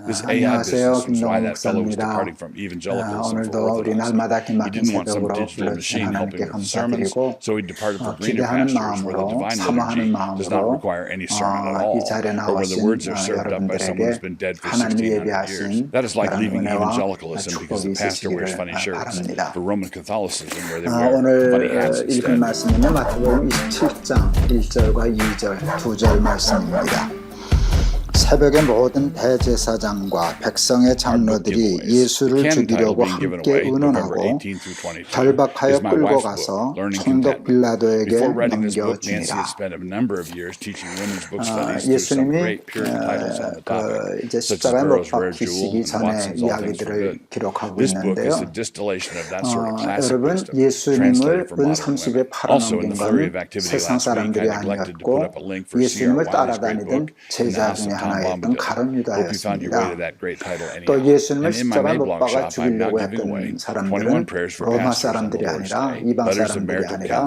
This AI 안녕하세요. business was why 김동욱 that fellow was 목사입니다. departing from evangelicalism for 오늘도 우리 orthodoxy. 날마다 He 기막힌 didn't want some 새벽으로 digital 불러주신 machine helping 하나님께 with the sermons, 감사드리고 so he departed for greener 기대하는 pastures where the 마음으로 divine 사모하는 liturgy does not 마음으로 require any sermon at all, 이 자리에 or where the 나오신 words are served up by someone who's 여러분들에게 been dead for 하나님이 1600 years. 예비하신 That is like 그런 leaving 은혜와 evangelicalism because 축복이 the pastor wears 있으시기를 funny shirts, 바랍니다. for Roman Catholicism where they wear 오늘 funny hats 읽은 instead. 말씀은요, 마태복음 27장 1절과 2절, 2절 말씀입니다. 새벽에 모든 대제사장과 백성의 장로들이 예수를 죽이려고 함께 의논하고 결박하여 끌고 가서 총독 빌라도에게 넘겨주니라. 예수님이 이제 십자가에 못 박히시기 전에 이야기들을 기록하고 있는데요. 여러분, 예수님을 은삼십에 팔아넘긴 건 세상 사람들이 아니었고 예수님을 따라다니던 제자 중에 하나였던 가룟 유다였습니다. 또 예수님을 십자가에 못 박아 죽이려고 했던 사람들은 로마 사람들이 아니라 이방 사람들이 아니라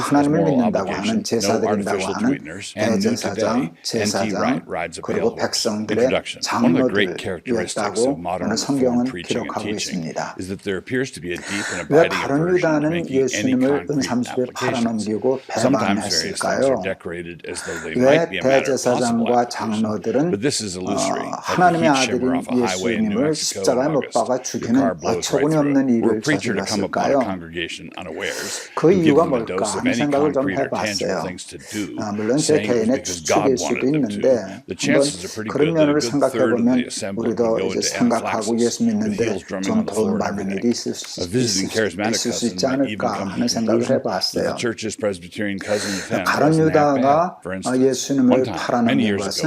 하나님을 믿는다고 하는 제사드린다고 하는 대제사장, 제사장 그리고 백성들의 장로들이었다고 오늘 성경은 기록하고 있습니다. 왜 가룟 유다는 예수님을 은삼십에 팔아넘기고 배반했을까요? 왜 대제사장과 장로들은 하나님의 아들인 예수님을 십자가에 못 박아 죽이는 어처구니 없는 일을 저질렀을까요? 그 이유가 뭘까 하는 생각을 좀 해봤어요. 물론 제 개인의 추측일 수도 있는데 한번 그런 면으로 생각해보면 우리도 이제 생각하고 예수 믿는데 좀 도움받는 일이 있을 수 있지 않을까 하는 생각을 해봤어요. 가룟 유다가 예수님을 팔아넘긴 것은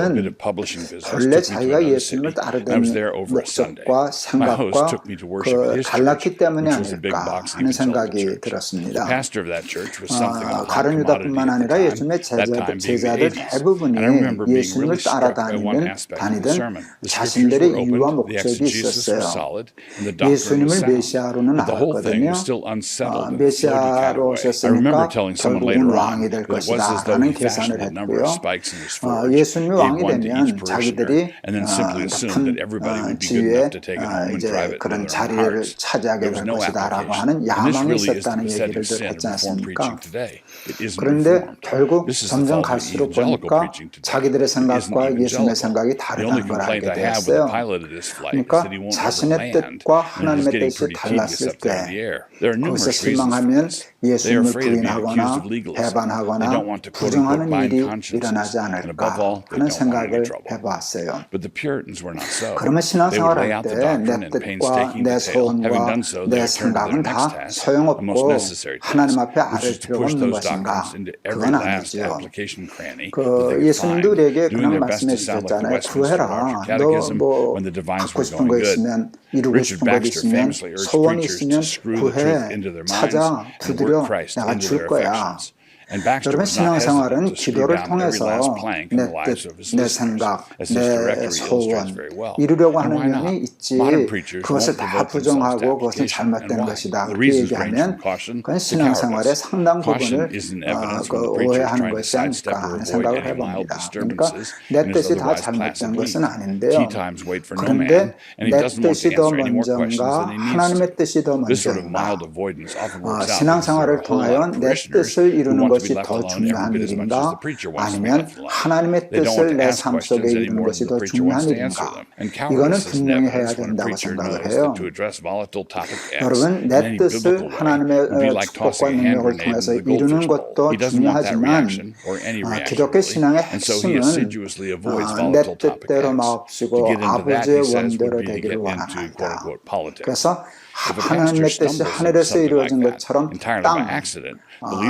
본래 자기가 예수님을 따르던 목적과 생각과 달랐기 때문이 아닐까 하는 생각이 들었습니다. 가룟 유다뿐만 아니라 예수님의 제자들 대부분이 예수님을 따라다니던 자신들의 이유와 목적이 있었어요. 예수님을 메시아로는 알았거든요. 메시아로 오셨으니까 결국은 왕이 될 것이다 라는 계산을 했고요. 예수님이 왕이 되면 자기들이 높은 지위에 이제 그런 자리를 차지하게 될 것이다 라고 하는 야망이 있었다는 얘기를 했지 않습니까? 그런데 결국 점점 갈수록 보니까 자기들의 생각과 예수님의 생각이 다르다는 걸 알게 되었어요. 그러니까 자신의 뜻과 하나님의 뜻이 달랐을 때 거기서 실망하면 예수님을 부인하거나 배반하거나 부정하는 일이 일어나지 않을까 하는 생각을 해보았어요. 그러면 신앙생활할 때 내 뜻과 내 소원과 내 생각은 다 소용없고 하나님 앞에 아를 필요가 없는 것인가? 그건 아니죠. 예수님도 우리에게 그냥 말씀해 주셨잖아요. 구해라. 너 뭐 갖고 싶은 거 있으면 이루고 싶은 거 있으면 소원이 있으면 구해. 찾아. 두드려. 내가 줄 거야. 여러분, 신앙생활은 기도를 통해서 내 뜻, 내 생각, 내 소원 이루려고 하는 면이 있지 그것을 다 부정하고 그것은 잘못된 것이다 그렇게 얘기하면 그건 신앙생활의 상당 부분을 오해하는 것이 아닐까 하는 생각을 해봅니다. 그러니까 내 뜻이 다 잘못된 것은 아닌데요. 그런데 내 뜻이 더 먼저인가 하나님의 뜻이 더 먼저인가 신앙생활을 통하여 내 뜻을 이루는 것이 더 중요한 일인가? 아니면 하나님의 뜻을 내 삶 속에 이루는 것이 더 중요한 일인가? 이거는 분명히 해야 된다고 생각을 해요. 여러분, 내 뜻을 하나님의 축복과 능력을 통해서 이루는 것도 중요하지만 기독교 신앙의 핵심은 내 뜻대로 마옵시고 아버지의 원대로 되기를 원합니다. 그래서 하나님의 뜻이 하늘에서 이루어진 것처럼 땅,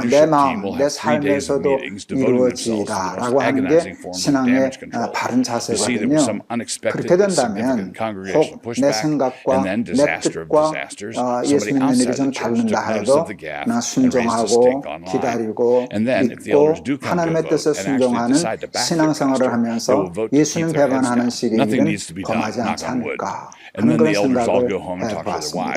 내 마음, 내 삶에서도 이루어지라라고 하는 게 신앙의 바른 자세거든요. 그렇게 된다면 혹 내 생각과 내 뜻과 예수 믿는 일이 좀 다른다 해도 나 순종하고 기다리고 믿고 하나님의 뜻에 순종하는 신앙생활을 하면서 예수님 배반하는 식의 일은 범하지 않지 않을까 하는 그런 생각을 해봤습니다.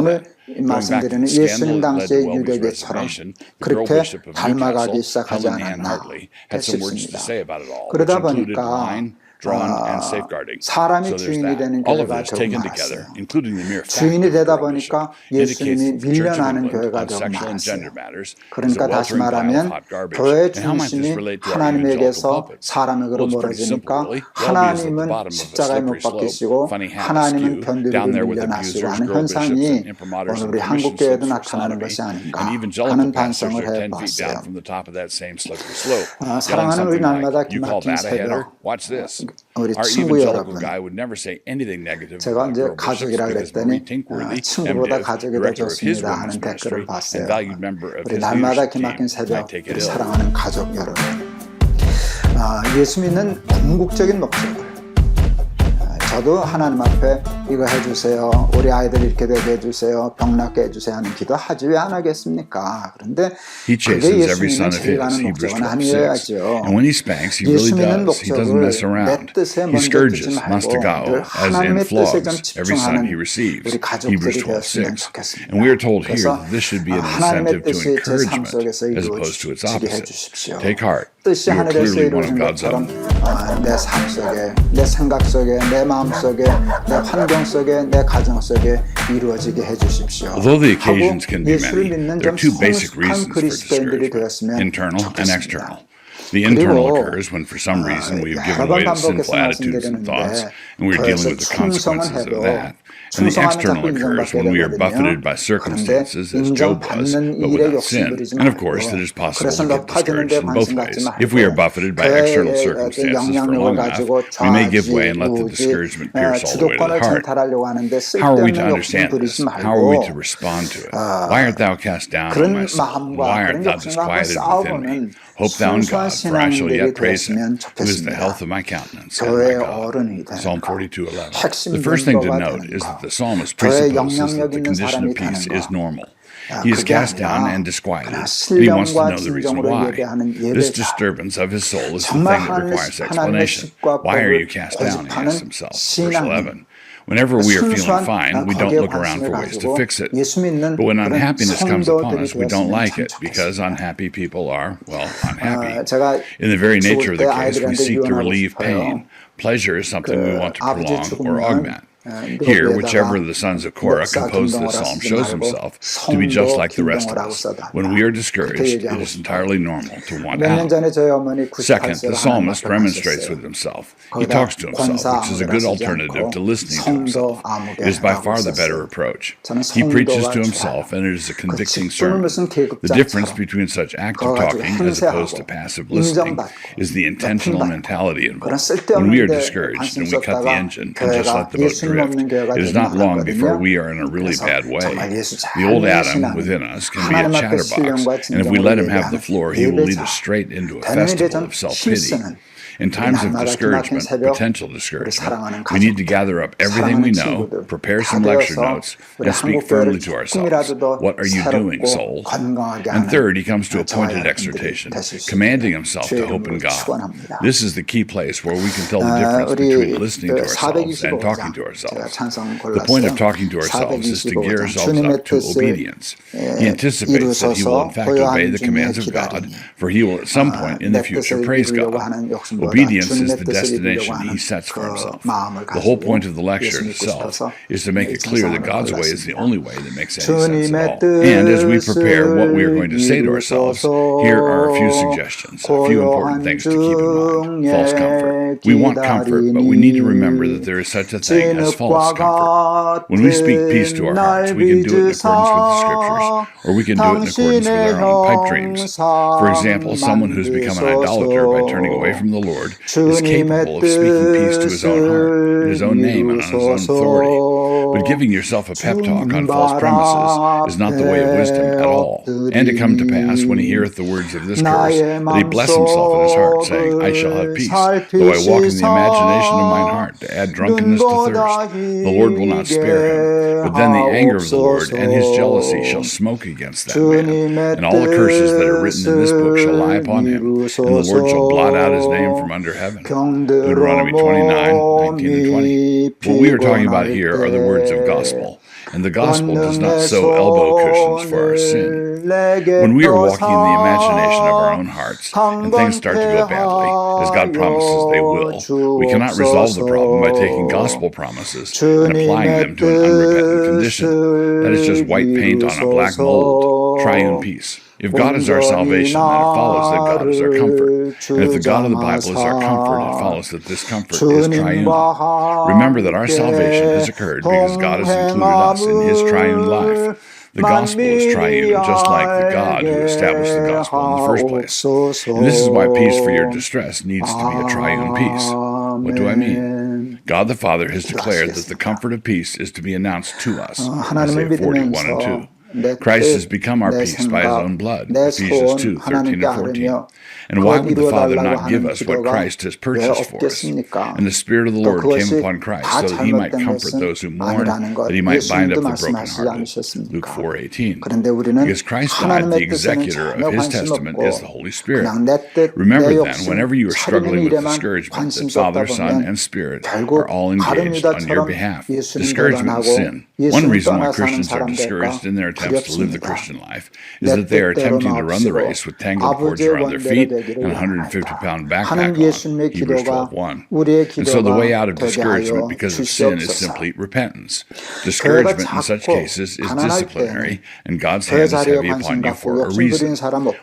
오늘 that. 말씀드리는 Going back to the 예수님 scandal that led 당시의 to Welby's 유대교처럼 resignation, the 그렇게 girl bishop of 닮아가기 Newcastle, 시작하지 Helen Ann 않았나 Hartley, had some words to 싶습니다. say about it all, which 그러다 included 보니까 line drawn and safeguarding. 사람이 So there's 주인이 that. 되는 All of 교회가 this 더욱 taken 많았어요. together, including the mere fact 주인이 of 되다 prohibition, 보니까 indicates 예수님이 that the Church of 밀려나는 England 교회가 on 더욱 sexual and 많았어요. gender matters is a 그러니까 다시 weltering pile of 말하면 hot garbage. 교회 And how might this 중심이 relate to our evangelical 하나님에게서 pulpits? 사람에게로 Well, it's pretty simple, 멀어지니까 really. Well, because at the 하나님은 bottom of a 십자가에 못 slippery slope, 박히시고 funny hand 하나님은 askew, 변두리로 down there with 밀려나시고 abusers, 하는 girl bishops, 현상이 and imprimaturs 오늘 and 우리 한국 commission 교회에도 slopes for 나타나는 sodomy, 것이 아닌가 and evangelical 하는 pastors 반성을 are 10 feet 해봤어요. down from the top of that same slippery slope. Yelling 사랑하는 우리 something 날마다 like, you call 기막힌 that a header? 새벽 Watch this. 우리 Our 친구 evangelical 여러분, guy would never say anything negative 제가 about 이제 girl bishops 가족이라 because Marie 그랬더니 Tinkworthy, 친구보다 MDiv, 가족이 더 director of his 좋습니다 하는 women's 댓글을 ministry 봤어요. and valued member of 우리 his 날마다 leadership 기막힌 team, 새벽 might take 우리 it ill. 사랑하는 가족 여러분, 예수 믿는 궁극적인 목적을 저도 하나님 앞에 이거 해주세요. 우리 아이들 이렇게 되게 해주세요. 병 낫게 해주세요 하는 기도 하지 왜 안 하겠습니까? 그런데 He 그게 chases every 예수님의 son of 제일 his, 가는 Hebrews 목적은 12:6. 아니어야죠. And when he spanks, he really 예수 믿는 does. He doesn't mess 목적을 내 around. 뜻에 He 먼저 scourges 두지 말고 Mastagao, 늘 as in 하나님의 뜻에 좀 flogs, every son he 집중하는 receives. 우리 가족들이 Hebrews 되었으면 12:6. 좋겠습니다. And we are told here 그래서 that this should be an 하나님의 incentive to 뜻이 제 삶 encouragement 속에서 as opposed to its 이루어지게 opposite. 해주십시오. Take heart. 뜻이 You are 하늘에서 clearly one of 이루어진 God's 것처럼 own. 내 삶 속에, 내 생각 속에, 내 마음 속에, 내 환경 속에, 내 가정 속에 이루어지게 해주십시오. Although the occasions 하고 can be 예수를 many, 믿는 there 좀 are two basic 성숙한 reasons for 그리스도인들이 discouragement, 되었으면 internal and 좋겠습니다. external. The internal 그리고 occurs when for some reason we have given 여러 번 way to 반복해서 sinful attitudes and thoughts, and we're dealing with the consequences of that. And the external occurs when we are buffeted by circumstances, as Job was, but without sin. And of course, it is possible to get discouraged in both ways. If we are buffeted by external circumstances for long enough, we may give way and let the discouragement pierce all the way to the heart. How are we to understand this? How are we to respond to it? Why art thou cast down, O my soul? Why art thou disquieted within me? Hope thou in God, for I shall yet praise him, who is the health of my countenance and my God. Psalm 42:11. The first thing to note is that the psalmist presupposes that the condition of peace is normal. He is cast down and disquieted, and he wants to know the reason why. This disturbance of his soul is the thing that requires explanation. Why are you cast down, he asks himself. Verse 11. Whenever we are feeling fine, we don't look around for ways to fix it. But when unhappiness comes upon us, we don't like it, because unhappy people are, well, unhappy. In the very nature of the case, we seek to relieve pain. Pleasure is something we want to prolong or augment. Here, whichever of the sons of Korah composed this psalm shows himself to be just like the rest of us. When we are discouraged, it is entirely normal to want out. Second, the psalmist remonstrates with himself. He talks to himself, which is a good alternative to listening to himself. It is by far the better approach. He preaches to himself, and it is a convicting sermon. The difference between such active talking as opposed to passive listening is the intentional mentality involved. When we are discouraged and we cut the engine and just let the boat drift, it is not long before we are in a really bad way. The old Adam within us can be a chatterbox, and if we let him have the floor, he will lead us straight into a festival of self-pity. In times of discouragement, potential discouragement, we need to gather up everything we know, prepare some lecture notes, and speak firmly to ourselves. What are you doing, soul? And third, he comes to a pointed exhortation, commanding himself to hope in God. This is the key place where we can tell the difference between listening to ourselves and talking to ourselves. The point of talking to ourselves is to gear ourselves up to obedience. He anticipates that he will in fact obey the commands of God, for he will at some point in the future praise God. Obedience is the destination he sets for himself. The whole point of the lecture itself is to make it clear that God's way is the only way that makes any sense at all. And as we prepare what we are going to say to ourselves, here are a few suggestions, a few important things to keep in mind. False comfort. We want comfort, but we need to remember that there is such a thing as false comfort. When we speak peace to our hearts, we can do it in accordance with the scriptures, or we can do it in accordance with our own pipe dreams. For example, someone who's become an idolater by turning away from the Lord is capable of speaking peace to his own heart, in his own name, and on his own authority. But giving yourself a pep talk on false premises is not the way of wisdom at all. And it come to pass, when he heareth the words of this curse, that he bless himself in his heart, saying, I shall have peace, though I walk in the imagination of mine heart, to add drunkenness to thirst. The Lord will not spare him. But then the anger of the Lord and his jealousy shall smoke against that man, and all the curses that are written in this book shall lie upon him, and the Lord shall blot out his name from under heaven. Deuteronomy 29:19-20. What we are talking about here are the words of gospel. And the gospel does not sew elbow cushions for our sin. When we are walking in the imagination of our own hearts and things start to go badly, as God promises they will, we cannot resolve the problem by taking gospel promises and applying them to an unrepentant condition. That is just white paint on a black mold. Triune peace. If God is our salvation, then it follows that God is our comfort. And if the God of the Bible is our comfort, it follows that this comfort is triune. Remember that our salvation has occurred because God has included us in His triune life. The gospel is triune, just like the God who established the gospel in the first place. And this is why peace for your distress needs to be a triune peace. What do I mean? God the Father has declared that the comfort of peace is to be announced to us. Isaiah 41 and 2. Christ has become our peace by His own blood, Ephesians 2:13 and 14. And why would the Father not give us what Christ has purchased for us? And the Spirit of the Lord came upon Christ so that He might comfort those who mourn, that He might bind up the brokenhearted, Luke 4:18. Because Christ died, the executor of His testament is the Holy Spirit. Remember then, whenever you are struggling with discouragement, that Father, Son, and Spirit are all engaged on your behalf. Discouragement is sin. One reason why Christians are discouraged in their attempts to live the Christian life is that they are attempting to run the race with tangled cords around their feet and a 150-pound backpack on, Hebrews 12:1. And so the way out of discouragement because of sin is simply repentance. Discouragement in such cases is disciplinary, and God's hand is heavy upon you for a reason.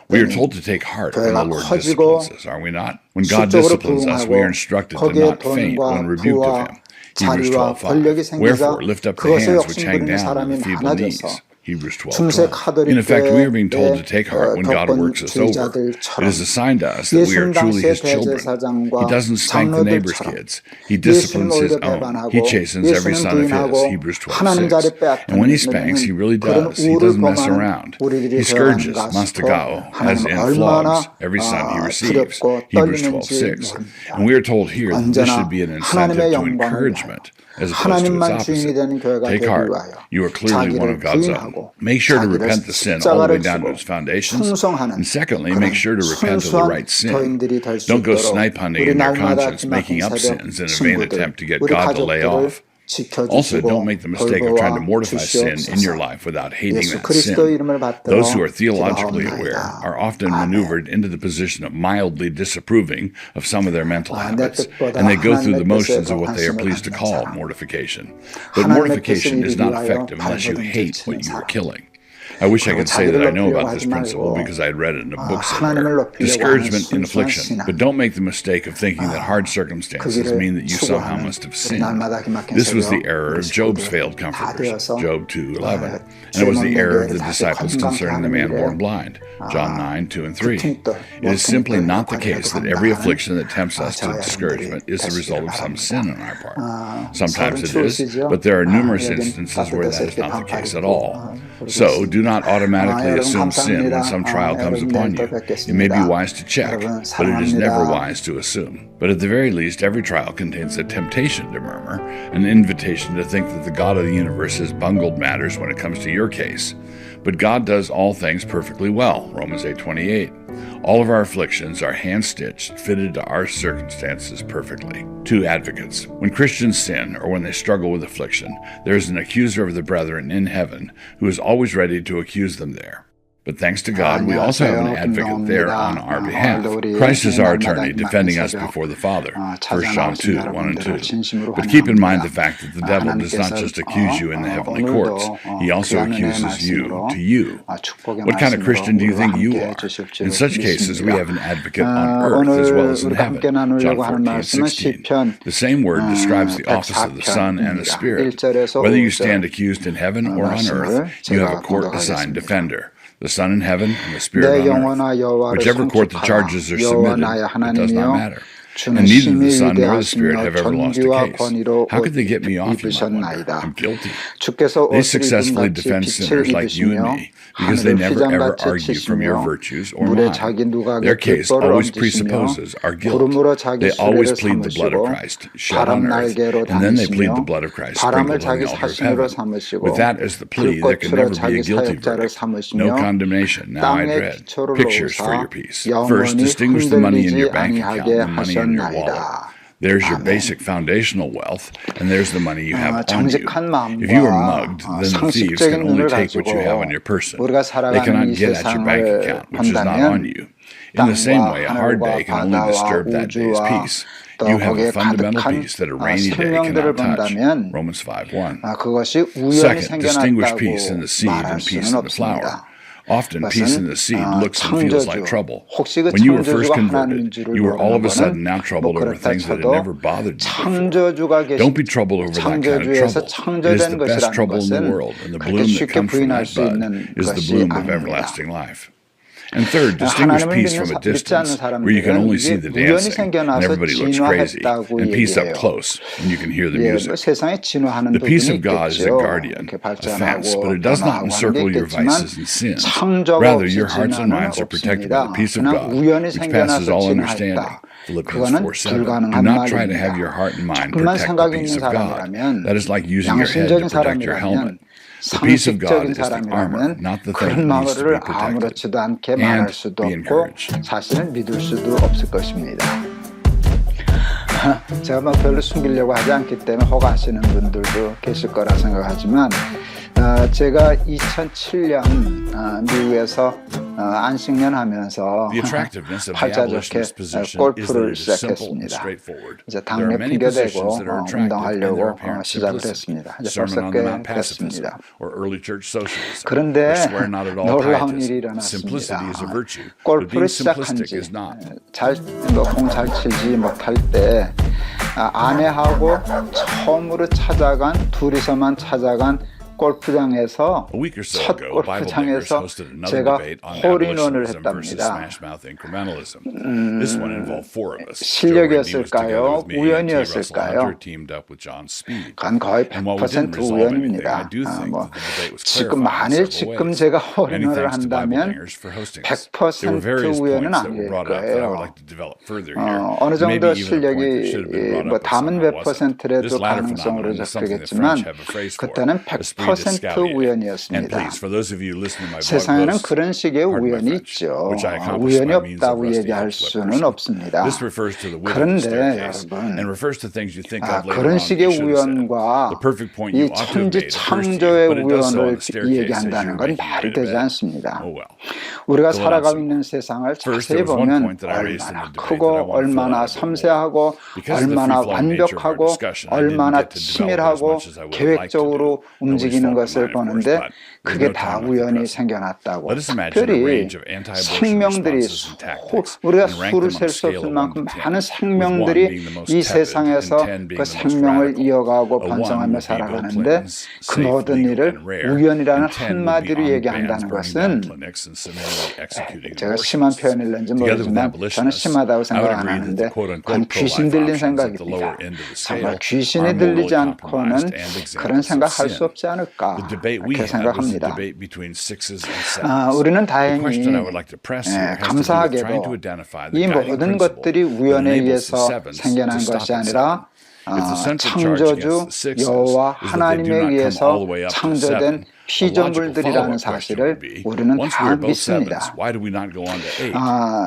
We are told to take heart when the Lord disciplines us, are we not? When God disciplines us, we are instructed to not faint when rebuked of Him. Hebrews 12:5. Wherefore, lift up the hands which hang down and the feeble knees. Hebrews 12:12. In effect, we are being told to take heart when God works us over. It is a sign to us that we are truly His children. He doesn't spank the neighbor's kids. He disciplines His own. He chastens every son of His. Hebrews 12:6. And when He spanks, He really does. He doesn't mess around. He scourges, mastagao, as in flogs, every son He receives. Hebrews 12:6. And we are told here that this should be an incentive to encouragement, as opposed to its opposite. Take heart. You are clearly one of God's own. Make sure to repent the sin all the way down to its foundations. And secondly, make sure to repent of the right sin. Don't go snipe hunting in your conscience, making up sins in a vain attempt to get God to lay off. Also, don't make the mistake of trying to mortify sin in your life without hating that sin. Those who are theologically aware are often maneuvered into the position of mildly disapproving of some of their mental habits, and they go through the motions of what they are pleased to call mortification. But mortification is not effective unless you hate what you are killing. I wish I could say that I know about this principle because I had read it in a book somewhere. Discouragement in affliction. But don't make the mistake of thinking that hard circumstances mean that you somehow must have sinned. This was the error of Job's failed comforters, Job 2:11. And it was the error of the disciples concerning the man born blind, John 9:2 and 3. It is simply not the case that every affliction that tempts us to discouragement is the result of some sin on our part. Sometimes it is, but there are numerous instances where that is not the case at all. So, do not automatically assume sin when some trial comes upon you. It may be wise to check, but it is never wise to assume. But at the very least, every trial contains a temptation to murmur, an invitation to think that the God of the universe has bungled matters when it comes to your case. But God does all things perfectly well, Romans 8:28. All of our afflictions are hand-stitched, fitted to our circumstances perfectly. Two advocates. When Christians sin or when they struggle with affliction, there is an accuser of the brethren in heaven who is always ready to accuse them there. But thanks to God, we also have an advocate there on our behalf. Christ is our attorney, defending us before the Father. 1 John 2:1 and 2. But keep in mind the fact that the devil does not just accuse you in the heavenly courts. He also accuses you to you. What kind of Christian do you think you are? In such cases, we have an advocate on earth as well as in heaven. John 14:16. The same word describes the office of the Son and the Spirit. Whether you stand accused in heaven or on earth, you have a court-assigned defender. The Son in heaven and the Spirit on earth. Whichever court the charges are submitted, it does not matter. And neither the Son nor the Spirit have ever lost a case. How could they get me off in my wonder? I'm guilty. They successfully defend sinners like you and me because they never ever argue from your virtues or mine. Their case always presupposes our guilt. They always plead the blood of Christ shed on earth, and then they plead the blood of Christ sprinkled on the altar of heaven. With that as the plea, there can never be a guilty verdict. No condemnation. Now I dread. Pictures for your peace. First, distinguish the money in your bank account and money in in your wallet. 나이다. There's your 아멘. basic foundational wealth, and there's the money you have on you. 정직한 If you are 마음과 mugged, then the thieves can 상식적인 only 눈을 take what you have 가지고 on your person. 우리가 They 살아가는 cannot 이 get at your bank 세상을 account, which is not on 본다면 you. In the same way, a hard 땅과 day can only 바다와 disturb that day's 우주와 peace. 또 You have 거기에 a fundamental 가득한 peace that a rainy day 생명들을 cannot touch. 본다면 Romans 5:1. 그것이 우연히 Second, distinguish 생겨났다고 peace in the seed 말할 and peace 수는 in the flower. 없습니다. Often, peace in the seed looks and feels like 창조주 trouble. 혹시 그 When you were first 창조주가 converted, 하나님인 줄을 you were all of a 모르는 sudden now 거는 troubled over 그렇다 things that had 쳐도 never bothered you before. 창조주가 Don't 계신 be troubled over that kind of 창조주에서 trouble. It is 창조된 the best 것이라는 trouble in the 것은 world, and the 그렇게 bloom that 쉽게 comes from 부인할 that 수 bud 있는 is the 것이 bloom of 아닙니다. everlasting life. And third, distinguish 하나님을 peace from a 믿지 않는 distance, where you can 사람들은 only see 이게 the 우연히 dancing and 생겨나서 everybody looks crazy, 진화했다고 and peace up 얘기해요. close when you can hear the 예, music. 세상에 진화하는 The peace of 부분이 God is a 있겠죠. guardian, 이렇게 a fence, 발전하고 but it does not 변화하고 하는 게 encircle your 있겠지만 vices and sins. 창조가 Rather, 없이 your hearts and 진화는 minds are protected by 없습니다. the peace of 그냥 God, 우연히 which passes 생겨나서 all 진화했다. understanding. Philippians 그거는 4:7. Do 불가능한 not try to have 말입니다. your heart and mind 조금만 protect the 생각이 peace 있는 of God. 사람이라면 That is like using your head to 양심적인 protect your helmet. 사람이라면 The peace of God 상식적인 is the armor, 사람이라면 not the thing 그런 that needs to be 말을 protected. 아무렇지도 않게 And 말할 수도 be 없고 encouraged. 사실은 믿을 수도 없을 것입니다. 제가 뭐 별로 숨기려고 하지 않기 때문에 허가하시는 분들도 계실 거라 생각하지만 제가 2007년 미국에서 안식년 하면서 The attractiveness of the 활자좋게 abolitionist position is that 골프를 it is simple and 시작했습니다. straightforward. 이제 There are 당내 many 핑계대고 positions that are attractive in their 운동하려고 apparent 시작을 simplicity. 했습니다. 이제 Sermon 벌써 on 꽤 the Mount pacifism, 됐습니다. or early church socialism, 그런데 or swear not at all 놀라운 일이 pietism. Simplicity is a 일어났습니다. virtue, but 골프를 being simplistic 시작한 is not. 공 잘 치지 못할 때 아내하고 처음으로 찾아간 둘이서만 찾아간 골프장에서 A week or so 첫 ago, Bible Bangers 골프장에서 hosted another 제가 debate on 홀인원을 abolitionism versus 했답니다. smash-mouth incrementalism. This one involved four of us. 실력이었을까요? Russell 우연이었을까요? Hunter teamed up with John Speed. 그건 거의 And while we didn't 100% resolve anything, I 우연입니다. do think 뭐 that the debate was 지금 clarified in 만일 several 지금 ways. 제가 Many 홀인원을 thanks to Bible 한다면 Bangers for hosting us. There were 100% various 우연은 points that were 아닐 brought up that I would 거예요. like to develop further here. 어느 And maybe 정도 even a point that should have been 실력이 brought up 뭐 but 담은 somehow 몇 wasn't. 퍼센트라도 This latter 가능성으로 phenomenon is something the 적겠지만 French have a phrase for. 그때는 Esprit de 100% Scalier. And 우연이었습니다. please, for those of you listening to my blog 세상에는 posts, 그런 식의 pardon my 우연이 French, 있죠. which I accomplished 우연이 by means of 없다고 rusty 얘기할 house 수는 flippership. 없습니다. This refers to the width of the 그런데 staircase 여러분, and refers to things you think of later 그런 on 식의 you should have said. 우연과 The perfect point 이 you ought to have 천지 made occurs to you, 창조의 but it does so on 우연을 the staircase as you 얘기한다는 were 건 making your 말이 way to 되지 bed. 않습니다. Oh well. 우리가 Go on, 살아가고 Simon. 있는 세상을 First, 자세히 there was one 보면 point that I raised in the 얼마나 debate 크고 that I want to fill 얼마나 out a bit more. 섬세하고 Because of the 얼마나 free-flowing nature of our 완벽하고 discussion, I didn't 얼마나 get to develop as 치밀하고 much as I would have liked to do. 계획적으로 No 움직이는 fault of 것을 mine, of course, 보는데 but there's 그게 no 다 time like the 우연히 present. 생겨났다고. Let us imagine a 특별히 range of anti-abortion 생명들이 responses and tactics 우리가 and rank 수를 them on a 셀 수 scale 없을 of 1 만큼 to 10, 많은 with 1 생명들이 being the most 이 tepid and 세상에서 10 being 그 the most 생명을 radical. 이어가고 A 1 번성하며 would be Bill 살아가는데 Clinton's 그 safe, 모든 legal, 일을 and rare, 우연이라는 and 10 would be 한마디로 on bans 얘기한다는 burning down 것은 clinics and summarily executing 제가 심한 abortionists. 표현일는지 Together with 모르지만 저는 abolitionists, 심하다고 I would 생각 안 agree that 하는데 the quote-unquote 그건 귀신 pro-life 들린 options at the lower 생각입니다. end of the 정말 scale 귀신이 are morally 들리지 않고는 compromised and examples 그런 of 생각 할 수 sin. 없지 않을까 The debate we 그렇게 had was the 생각합니다. debate between sixes and sevens. 우리는 The 다행히 question I would like to press here has to do with trying to 감사하게도 identify the 이 guiding 모든 principle 것들이 that 우연에 enables the 의해서 sevens to 생겨난 stop 것이 at 아니라 seven. If the central charge against 창조주 the sixes 여호와 is that they do 하나님에 not come all 의해서 the way up to 창조된 seven, a logical 피조물들이라는 follow-up question 사실을 would be, 우리는 once 다 we are both 믿습니다. sevens, why do we not go on to eight?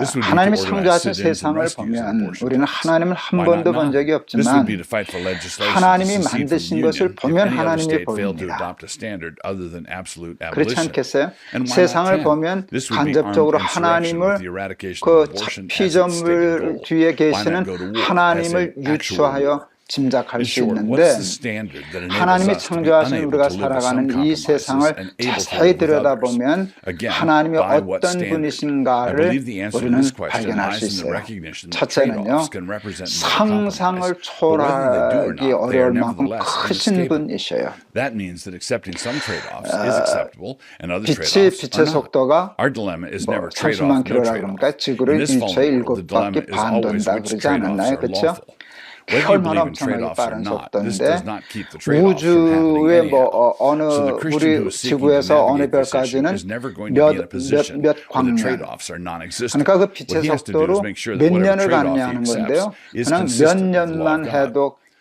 This would be 하나님이 to organize 창조하신 sit-ins and 세상을 rescues and 보면 abortion 우리는 clinics. 하나님을 한 Why 번도 not 본 적이 nine? This would 없지만 be to fight for legislation to 하나님이 secede from 만드신 union 것을 if 보면 any other 하나님이 state failed to 보입니다. adopt a standard other than absolute 그렇지 abolition. 않겠어요? And why not 세상을 10? 보면 This would be armed 간접적으로 insurrection with the 하나님을 eradication 그 of abortion as its stated 피조물 goal. 뒤에 Why not 계시는 go to war as 하나님을 in actual war? 유추하여 짐작할 In 수 short, 있는데 what's the standard that enables 하나님이 us to be 창조하신 unable 우리가 to live with some 살아가는 이 compromises 세상을 and able to 자세히 live with 들여다보면 others? Again, 하나님이 by what 어떤 standard? I 분이신가를 believe the answer to 우리는 this question 발견할 lies 수 in the 있어요. recognition that 첫째는요, trade-offs can represent moral 상상을 compromise, but whether they do or 초월하기 not, they are 어려울 만큼 nevertheless 크신 inescapable. 분이셔요. That means that accepting some trade-offs is acceptable and other 빛의 trade-offs are not. 속도가 Our dilemma is never 30만 trade-off, no 킬로라 그러니까 trade-off. 지구를 In this 1초에 fallen world, the dilemma 7바퀴 is 반 always 돈다 which 그러지 trade-offs 않았나요? are 그렇죠? lawful. Whether you believe 얼마나 in 엄청나게 trade-offs or 빠른 not, this 속도인데 does not keep the trade-offs from happening 우주의 anyhow. 어느 So the Christian who 우리 is seeking to 지구에서 어느 navigate this issue 별까지는 is never going to be in a position 몇 where the 광년 trade-offs are non-existent. 그러니까 그 What 빛의 he has to do is 속도로 make sure 몇 that whatever 년을 trade-off he 갔냐는 accepts 건데요. is 그냥 몇 consistent with the law 년만 of God. 해도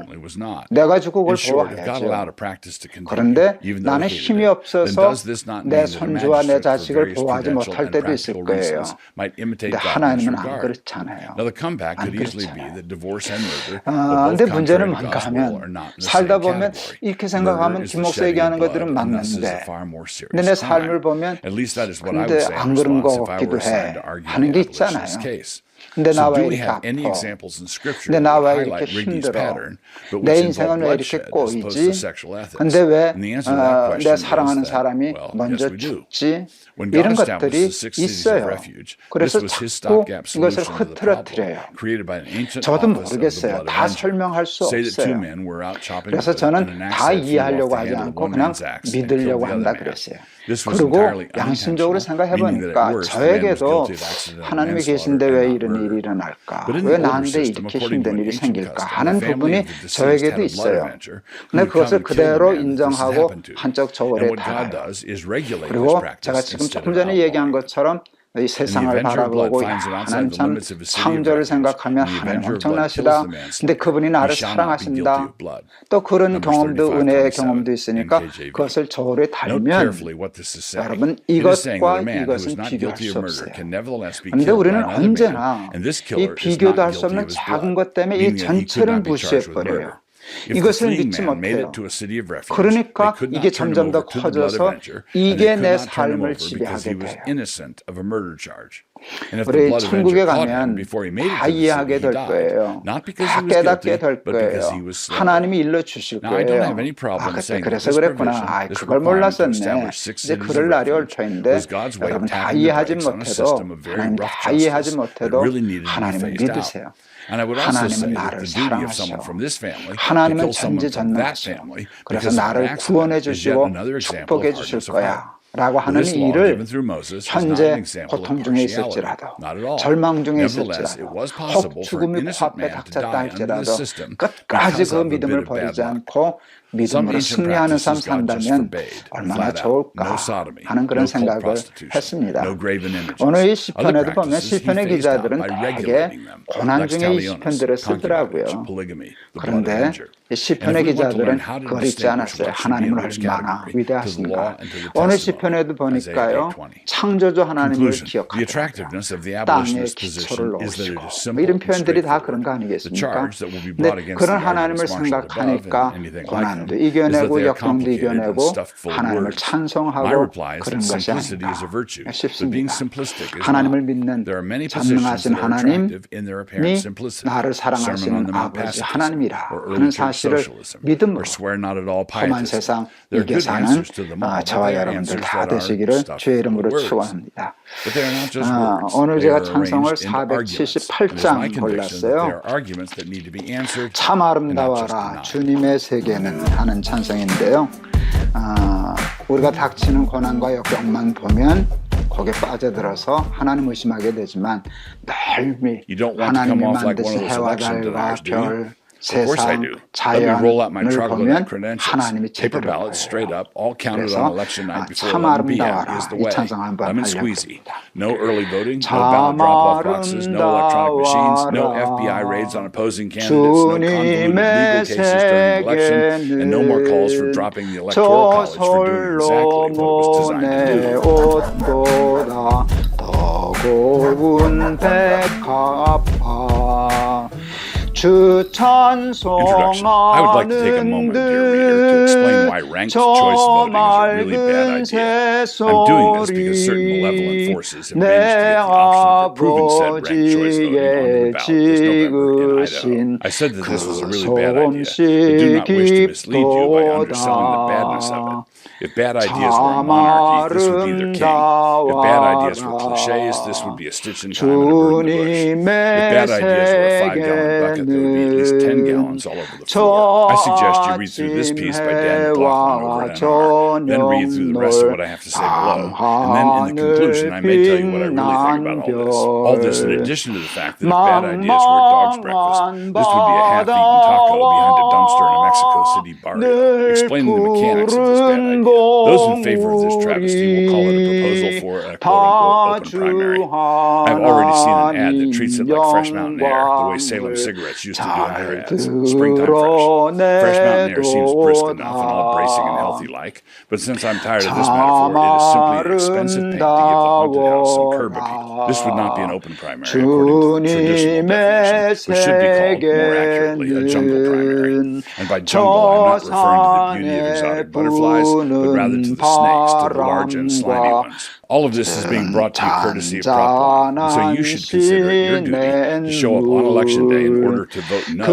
certainly was not. 내가 주고 In 그걸 short, if God allowed 보호해야죠. a practice to continue, 그런데 even though 나는 they hated 힘이 it, then 없어서 does this not 내 mean that a 손주와 내 magistrate, for 자식을 various 보호하지 prudential 못할 and 때도 있을 practical 거예요. reasons, might imitate 근데 God in this 하나님은 안 regard? 그렇잖아요. Now, the comeback 안 could easily be 그렇잖아요. that divorce and murder, 근데 though both 문제는 contrary to 뭔가 God's will, 하면 are not in the 살다 same 보면 category. 이렇게 Murder 생각하면 is the 김목사 shedding 얘기하는 of blood, 것들은 and thus is a 맞는데 far more 근데 serious 내 삶을 crime. 보면 At least that is what I 근데 would say 안 in 그런 response 것 if I 같기도 were assigned 해 to argue 하는 the 게 abolitionist 있잖아요. case. 근데 So 나와 do we 이렇게 have any 아파. examples in Scripture 근데 that would 나와 highlight 이렇게 Rigby's 힘들어. pattern, but 내 which 인생은 involve 왜 이렇게 bloodshed as opposed to 꼬이지? sexual ethics? 근데 왜 And the answer to that 내 question 사랑하는 is that, 사람이 well, 먼저 yes, we do. 죽지? When God 이런 established 것들이 the 6 cities of 있어요. refuge, this 그래서 was his 자꾸 stopgap 이것을 solution to the problem 흐트러뜨려요. created by an ancient 저도 office of the 모르겠어요. blood 다 avenger. 설명할 수 Say that two 없어요. men were out chopping 그래서 wood, and 저는 an axe 다 head flew off 이해하려고 the 하지 handle of 않고 one 그냥 man's axe and killed the 믿으려고 other 한다 man. 그랬어요. This was 그리고 entirely 양심적으로 unintentional, meaning that 생각해보니까 at worst the man was 저에게도 guilty of accidental 하나님이 manslaughter 계신데 and 왜 not 이런 일이 murder. 일어날까? But in 왜 the older 나한테 system, 이렇게 according 힘든 to an 일이 ancient 생길까 custom, 하는 the family 부분이 of the deceased 저에게도 had a blood 있어요. avenger who 근데 would come 그것을 and kill the 그대로 man that this had 인정하고 happened to. 한쪽 And 저울에 what God 달아요. does is regulate this 그리고 제가 practice 지금 instead 조금 of 전에 얘기한 outlawing it. 것처럼 이 세상을 And the avenger of blood 바라보고 finds it outside 하나님 the 참 limits of a city of 창조를 refuge. 생각하면 And the 하나님 avenger of blood kills 엄청나시다. the 근데 manslayer. 그분이 He 나를 shall not be guilty 사랑하신다. of blood. 또 그런 Numbers 경험도 35:27 은혜의 경험도 있으니까 NKJV. 그것을 저울에 Note 달면 carefully what this is saying. 여러분 It is saying that 이것과 a man who is 이것은 not 비교할 guilty 수 of murder 없어요. can nevertheless be 그런데 killed by 우리는 another 언제나 man, and this 이 killer is 비교도 not 할 수 guilty 없는 of his 작은 blood, 것 때문에 이 meaning that he could 전체를 not be charged with 무시해버려요. murder. If the 이것을 fleeing 믿지 man made 못해요. it to a city of refuge, 그러니까 they could 이게 not turn him 점점 더 over to the blood 커져서 avenger, and they 이게 could 내 not turn him 삶을 over because 지배하게 he was 돼요. innocent of a murder charge. And if the 우리 blood 천국에 avenger caught him 가면 before he made it 다 to the city, 이해하게 he 될 died. 거예요. Not because 다 he was 깨닫게 guilty, 될 but because 거예요. he was slain. 하나님이 일러주실 Now, I don't 거예요. have any problem 그때 saying that 그래서 this 그랬구나. provision, this 그걸 requirement to 몰랐었네. establish 6 이제 cities 그럴 of 날이 올 refuge 터인데 was God's way 여러분 of 다 tapping the 이해하지 brakes on a 못해도 system of very 하나님 rough 다 이해하지 justice that 못해도 really needed to be 하나님을 phased out. 믿으세요. And I would also say 하나님은 that 나를 the duty of someone 사랑하셔. from this family to 하나님은 kill someone from that 전지전능하셔. family 그래서 because of an 나를 accident 구원해 is yet 주시고 another example 축복해 of 주실 hardness of heart. 거야 라고 하는 This law 일을 given through Moses is not an 현재 example of 고통 중에 partiality. 있을지라도 Not at all. 절망 중에 Nevertheless, it 있을지라도 was 혹 possible for an 죽음이 innocent 코앞에 man to 닥쳤다 die under 할지라도 this system 끝까지 because 그 of a bit 믿음을 of bad 버리지 luck. 않고 Some 믿음으로 ancient 승리하는 삶 practices God just 산다면 forbade, 얼마나 flat out. 좋을까 No sodomy, 하는 그런 no cult 생각을 prostitution, 했습니다. no graven images. 오늘 이 Other 시편에도 보면 practices he 시편의 phased out 기자들은 by 되게 regulating them. 고난 Lex 중에 이 talionis, 시편들을 concubinage, 쓰더라고요. polygamy, the blood 그런데 avenger. 이 시편의 And if we want to 기자들은 learn how to 그걸 잊지 distinguish 않았어요. what should be in 하나님은 which 얼마나 category, to the 위대하신가. law and to the 오늘 testimony. 시편에도 보니까요. Isaiah 8:20. 창조주 하나님을 Conclusion. The 기억하더라고요. attractiveness of the 땅의 abolitionist 기초를 position is that it 놓으시고 is 뭐 simple 이런 and 표현들이 다 그런 straightforward. 거 The 아니겠습니까? charge that will be brought 근데 against 그런 the 하나님을 arguments marshaled above 생각하니까 and anything like 고난도 them is that 이겨내고 they are 역경도 complicated and 이겨내고 stuffed full of 하나님을 words. My 찬송하고 reply is 그런 that 것이 simplicity is a 아닌가 virtue, but being 싶습니다. simplistic is 하나님을 not. 믿는 There are many positions 전능하신 that are attractive in their apparent 하나님이 simplicity. 나를 Sermon on 사랑하시는 the Mount 아버지 pacifism, 하나님이라 or 하는 early church 사실을 socialism, 믿음으로 or swear not at all 험한 pietism. 세상 There are 이겨 good 사는 answers to them all, but 저와 they are 여러분들 answers 다 that are 되시기를 stuffed 주의 full 이름으로 of words. 축원합니다. But they are not just words. 오늘 They 제가 are 찬송을 arranged into arguments. It is my 478장 conviction that 골랐어요. there are arguments that need to be answered 참 and not just 아름다워라 denied. 주님의 세계는 하는 찬송인데요. 우리가 닥치는 고난과 역경만 보면 거기에 빠져들어서 하나님 의심하게 되지만 늘 You don't want to come 하나님이 off like one 만드신 of those 해와 election 달과 deniers, do you? 별 Of course I 세상, do. Let me roll out my 자연을 troglodyte 보면 credentials. 하나님이 Paper 제대로 ballots straight 보여요. up, all counted 그래서 on election night before 참 11 p.m. 아름다워라 is the 이 way. 찬송 한번 Lemon 하려고 squeezy. 합니다. No early voting, no 참 ballot drop-off boxes, no electronic machines, no 아름다워라 FBI raids on opposing candidates, no convoluted legal cases during the election, and no more calls for dropping the Electoral College for doing exactly what it was designed to do. 옷보다 더 고운 백합화 주 Introduction. I would like to take a moment, dear reader, to explain why ranked choice voting is a really bad idea. I'm doing this because certain malevolent forces have managed to get the option for proven said ranked choice voting onto the ballot this November in Idaho. I said that this was a really bad idea, but do not wish to mislead you by underselling the badness of it. If bad ideas were a monarchy, this would be their king. If bad ideas were cliches, this would be a stitch in time and a bird in the bush. If bad ideas were a 5-gallon bucket, there would be at least 10 gallons all over the floor. I suggest you read through this piece by Dan McLaughlin over at NR, then read through the rest of what I have to say below, and then in the conclusion I may tell you what I really think about all this. All this in addition to the fact that if bad ideas were a dog's breakfast, this would be a half-eaten taco behind a dumpster in a Mexico City barrio, explaining the mechanics of this bad idea. Those in favor of this travesty will call it a proposal for a quote-unquote open primary. I've already seen an ad that treats it like Fresh Mountain Air, the way Salem cigarettes used to do in their ads. Springtime fresh. Fresh Mountain Air seems brisk enough and all bracing and healthy-like, but since I'm tired of this metaphor, it is simply an expensive paint to give the haunted house some curb appeal. This would not be an open primary according to the traditional definition, which should be called more accurately a jungle primary. And by jungle, I'm not referring to the beauty of exotic butterflies, but rather to the snakes, to the large and slimy ones. All of this is being brought to you courtesy of Prop 1, and so you should consider it your duty to show up on Election Day in order to vote no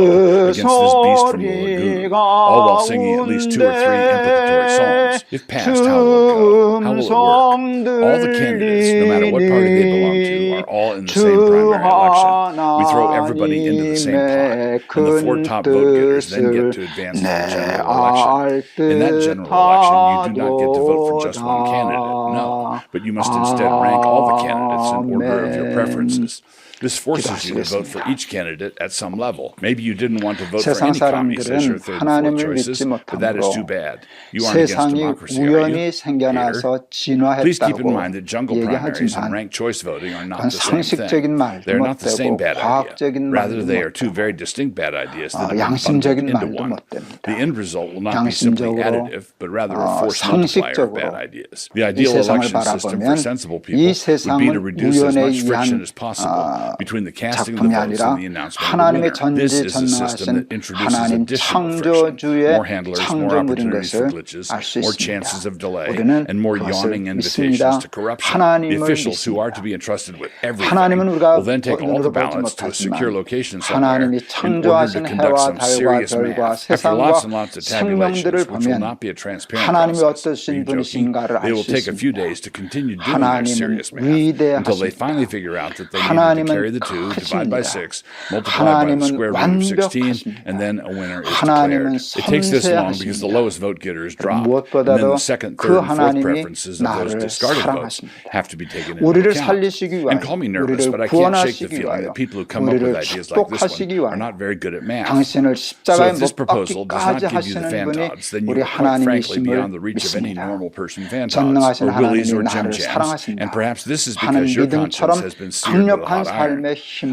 against this beast from the lagoon, all while singing at least 2 or 3 imprecatory songs. If passed, how will it go? How will it work? All the candidates, no matter what party they belong to, are all in the same primary election. We throw everybody into the same pot, and the 4 top vote getters then get to advance to the general election. In that general election, you do not get to vote for just one candidate, no, but you must instead rank all the candidates in order of your preferences. This forces you to vote for each candidate at some level. Maybe you didn't want to vote for any commies as your third and fourth choices, but that is too bad. You aren't against democracy, are you? Peter? Please keep in mind that jungle primaries and ranked choice voting are not the same thing. They are not the same bad idea. Rather, they are 2 very distinct bad ideas that have been bundled into one. The end result will not be simply additive, but rather a force multiplier of bad ideas. The ideal election system for sensible people would be to reduce as much friction as possible between the casting of the votes and the announcement of the winner. This is a system that introduces additional friction, more handlers, more opportunities for glitches, more chances of delay, and more yawning invitations to corruption. The officials who are to be entrusted with everything will then take all the ballots to a secure location somewhere in order to conduct some serious math. After lots and lots of tabulations, which will not be a transparent process, are you joking? They will take a few days to continue doing their serious math until they finally figure out that they need to carry the 2, divide by 6, multiply by the square root of 16, and then a winner is declared. It takes this long because the lowest vote getters drop, and then the second, third, and fourth preferences of those discarded votes have to be taken into account. And call me nervous, but I can't shake the feeling that people who come up with ideas like this one are not very good at math. So if this proposal does not give you the fantods, then you are quite frankly beyond the reach of any normal person fantods, or Willies or Jim Jams, and perhaps this is because your conscience has been seared with a hot iron.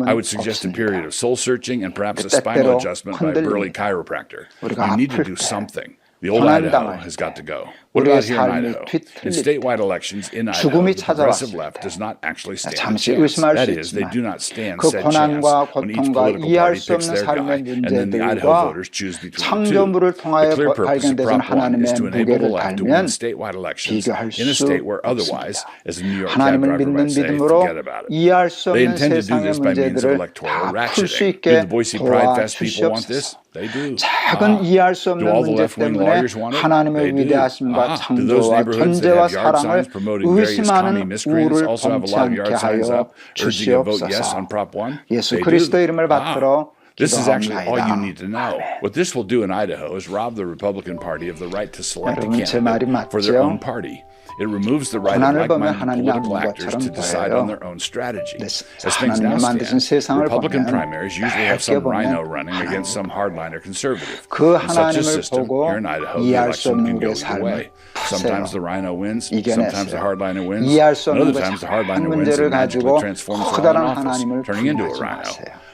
I would suggest a period of soul-searching and perhaps a spinal adjustment by a burly chiropractor. You need to do something. The old Idaho has got to go. What about here in Idaho? In statewide elections in Idaho, the progressive left does not actually stand a chance. That is, they do not stand said chance when each political party picks their guy, and then the Idaho voters choose between the 2. The clear purpose of Prop 1 is to enable the left to win statewide elections in a state where otherwise, as a New York cab driver might say, forget about it. They intend to do this by means of electoral ratcheting. Do the Boise Pride Fest people want this? They do. Do all the left-wing lawyers want it? They do. Do those neighborhoods that have yard signs promoting various commie miscreants also have a lot of yard signs up urging a vote yes on Prop 1? They do. This is actually all you need to know. What this will do in Idaho is rob the Republican Party of the right to select a candidate for their own party. It removes the right of like-minded political actors to decide on their own strategy. As things now stand, Republican primaries usually have some rhino running against some hardliner conservative. In such a system, here in Idaho, the election can go either way. Sometimes the rhino wins, sometimes the hardliner wins, and other times the hardliner wins and magically transforms the law in office, turning into a rhino.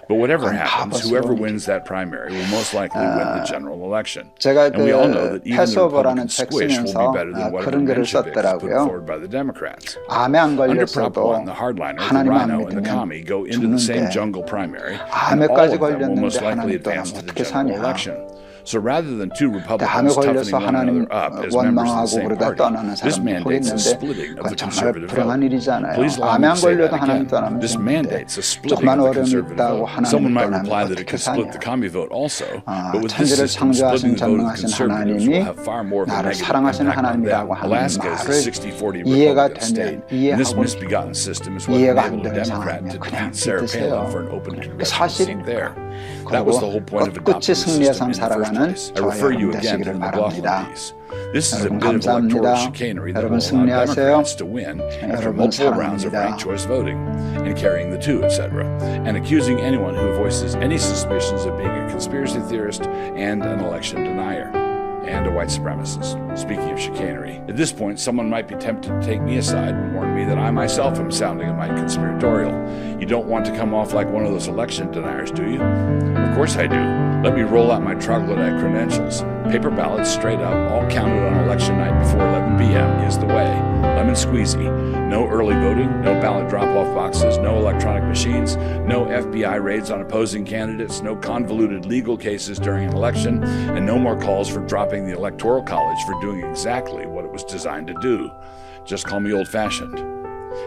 But whatever happens, whoever wins that primary will most likely win the general election. And we all know that even the Republican squish will be better than whatever Menshevik put forward by the Democrats. Under Prop 1, the hardliner, the rhino, and the commie go into the same jungle primary, and all of them will most likely advance to the general election. So rather than 2 Republicans toughening one another up as members of the same party, this mandates a splitting of the conservative vote. Please allow me to say that again. This mandates a splitting of the conservative vote. Someone might reply that it could split the commie vote also, but with this system, splitting the vote of the conservatives will have far more of a negative impact on them. Alaska is a 60-40 Republican state, and this misbegotten system is what enabled a Democrat to defeat Sarah Palin for an open congressional seat there. That was the whole point of adopting this system in the first place. I refer you again to the McLaughlin piece. This is a bit of electoral chicanery that will allow Democrats to win after multiple rounds of ranked choice voting and carrying the 2, etc., and accusing anyone who voices any suspicions of being a conspiracy theorist and an election denier. And a white supremacist. Speaking of chicanery, at this point, someone might be tempted to take me aside and warn me that I myself am sounding a mite conspiratorial. You don't want to come off like one of those election deniers, do you? Of course I do. Let me roll out my troglodyte credentials. Paper ballots straight up, all counted on election night before 11 p.m. is the way. Lemon squeezy. No early voting, no ballot drop-off boxes, no electronic machines, no FBI raids on opposing candidates, no convoluted legal cases during an election, and no more calls for dropping the Electoral College for doing exactly what it was designed to do. Just call me old-fashioned.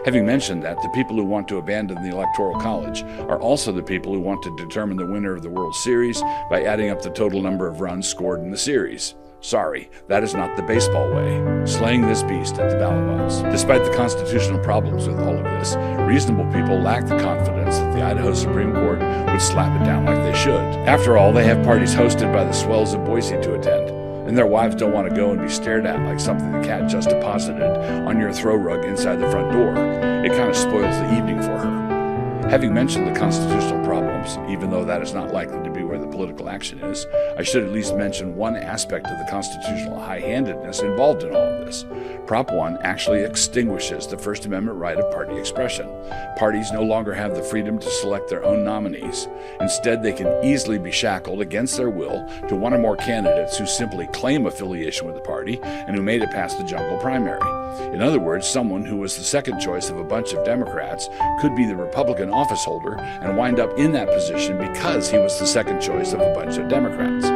Having mentioned that, the people who want to abandon the Electoral College are also the people who want to determine the winner of the World Series by adding up the total number of runs scored in the series. Sorry, that is not the baseball way. Slaying this beast at the ballot box. Despite the constitutional problems with all of this, reasonable people lack the confidence that the Idaho Supreme Court would slap it down like they should. After all, they have parties hosted by the swells of Boise to attend, and their wives don't want to go and be stared at like something the cat just deposited on your throw rug inside the front door. It kind of spoils the evening for her. Having mentioned the constitutional problems, even though that is not likely to be where the political action is, I should at least mention one aspect of the constitutional high-handedness involved in all of this. Prop 1 actually extinguishes the First Amendment right of party expression. Parties no longer have the freedom to select their own nominees. Instead, they can easily be shackled against their will to one or more candidates who simply claim affiliation with the party and who made it past the jungle primary. In other words, someone who was the second choice of a bunch of Democrats could be the Republican office holder and wind up in that position because he was the second choice of a bunch of Democrats.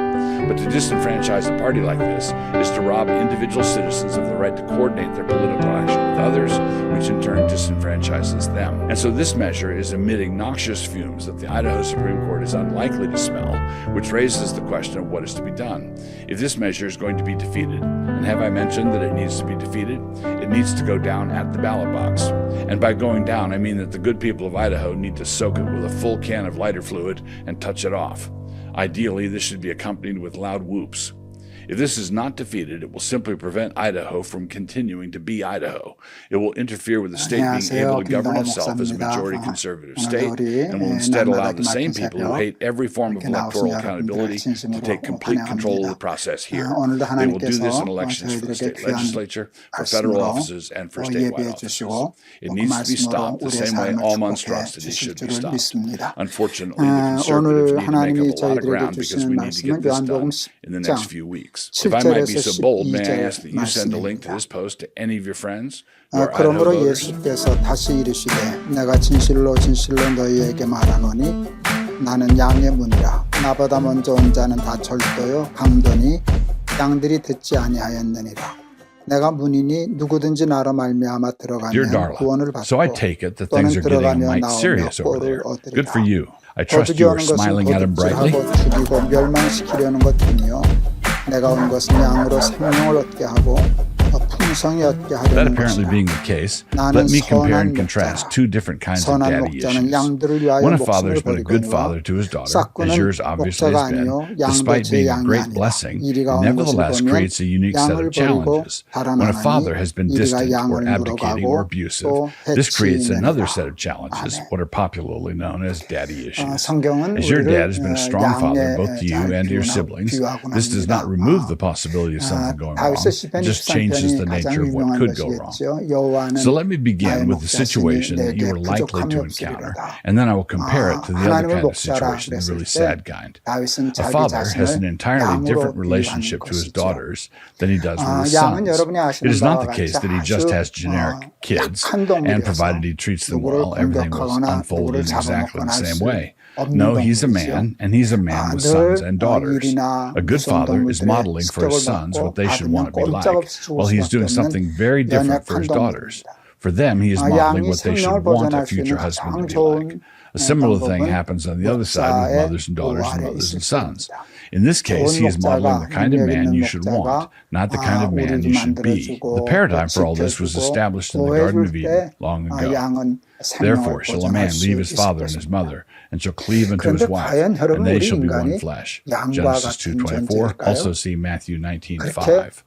But to disenfranchise a party like this is to rob individual citizens of the right to coordinate their political action with others, which in turn disenfranchises them. And so this measure is emitting noxious fumes that the Idaho Supreme Court is unlikely to smell, which raises the question of what is to be done. If this measure is going to be defeated, and have I mentioned that it needs to be defeated? It needs to go down at the ballot box. And by going down, I mean that the good people of Idaho need to soak it with a full can of lighter fluid and touch it off. Ideally, this should be accompanied with loud whoops. If this is not defeated, it will simply prevent Idaho from continuing to be Idaho. It will interfere with the state being able to govern itself as a majority conservative state and will instead allow the same people who hate every form of electoral accountability to take complete control of the process here. They will do this in elections for the state legislature, for federal offices, and for statewide offices. It needs to be stopped the same way all monstrosity should be stopped. Unfortunately, the conservatives need to make up a lot of ground because we need to get this done in the next few weeks. If I might be so bold, may I ask that you send a link to this post to any of your friends who are Idaho 그러므로 voters? 예수께서 다시 이르시되 내가 진실로 진실로 너희에게 말하노니 나는 양의 문이라 나보다 먼저 온 자는 다 절도요 강도니 양들이 듣지 아니하였느니라 내가 문이니 누구든지 나로 말미암아 Dear 들어가면 구원을 Darla, so I 받고 take it that 또는 things are getting 들어가며 mighty 나오며 serious over there. 꼴을 Good for 얻으리라 you. I trust you are 거두려는 것은 smiling at him brightly. 도둑질하고 죽이고 멸망시키려는 것뿐이요 내가 온 것은 양으로 생명을 얻게 하고 풍성히 얻게 That 하려는 apparently 것이라 being the case, 나는 let me compare and 선한 contrast 목자라. two different kinds of 선한 daddy 목자는 issues. 양들을 위하여 When a 목숨을 father has been a good 버리거니와 father to his daughter, as 싹구는 yours obviously 목자가 has been, 아니요 양도 despite 제 being a 양이 great 아니라 blessing, 이리가 온 것을 nevertheless 보면 creates a unique set 양을 of 버리고 challenges. When a father has been 이리가 distant or 양을 abdicating or 물어가고 abusive, 또 this creates another 해치느니라. set of challenges, 아멘. what are popularly known as daddy issues. 성경은 As your 우리를 dad has been a strong father both to you 잘 and to your 비유나 siblings, 비유하곤 this does 합니다. not remove the possibility of something going wrong. 다윗의 시편 It just changes 23편이 the 가장 nature of what 유명한 could go wrong. 것이겠죠. 여호와는 So let me begin 나의 with the situation that you 목자시니 are 내게 likely to 부족함이 encounter, 없으리로다. and then I will compare it to the other 하나님을 kind of 목자라 situation, the 그랬을 really 때 sad kind. 다윗은 A 자기 father has an 자신을 entirely 양으로 different 비유한 relationship to his 것이죠. daughters than he does with his 양은 sons. 여러분이 It 아시는 is not 바와 the case 같이 that he just has 아주 generic kids, 약한 and 동물이어서 provided he treats them 누구를 well, everything will 공격하거나 unfold in 누구를 exactly 잡아먹거나 the 할 same 수 way. 없는 No, he's a 동물이죠. man, and he's a man with 늘 sons and daughters. 일이나 A good 무슨 father is 동물들의 modeling for his 습격을 sons 받고 what they should want to be like, 꼼짝없이 죽을 while he's doing 수밖에 something 없는 very different for his 연약한 daughters. 동물입니다. For them, he is modeling 양이 what they should 생명을 want a 보존할 수 future 있는 husband 가장 to be 좋은 like. A similar thing 방법은 happens on the other side with 목자의 mothers and daughters and 보호하에 mothers and 있을 sons. 겁니다. In this case, he is modeling the kind of man you should want, not the kind of man you should be. The paradigm for all this was established in the Garden of Eden long ago. Therefore shall a man leave his father and his mother, and shall cleave unto his wife, and they shall be one flesh. Genesis 2:24. Also see Matthew 19:5.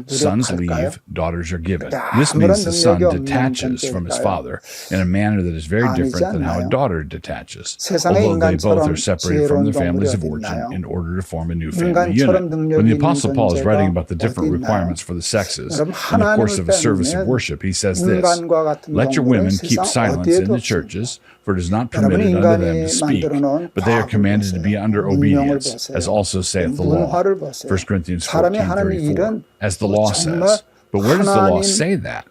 Sons leave, daughters are given. This means the son detaches from his father in a manner that is very different than how a daughter detaches, although they both are separated from their families of origin in order to form a new family unit. When the Apostle Paul is writing about the different requirements for the sexes in the course of a service of worship, he says this: "Let your women keep silence in the churches, for it is not permitted unto them to speak, but they are commanded to be under obedience, as also saith the law." 1 Corinthians 14:34, as the law says. But where does the law say that?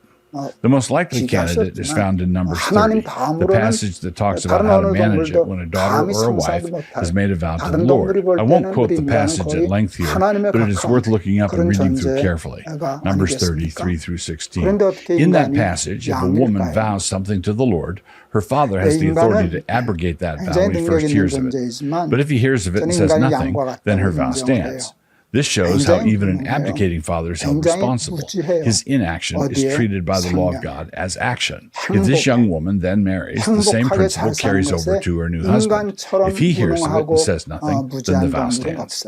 The most likely candidate is found in Numbers 30, the passage that talks about how to manage it when a daughter or a wife has made a vow to the Lord. I won't quote the passage at length here, but it is worth looking up and reading through carefully. Numbers 30, 3 through 16. In that passage, if a woman vows something to the Lord, her father has the authority to abrogate that vow when he first hears of it. But if he hears of it and says nothing, then her vow stands. This shows how even an abdicating father is held responsible. His inaction is treated by the law of God as action. If this young woman then marries, the same principle carries over to her new husband. If he hears of it and says nothing, then the vow stands.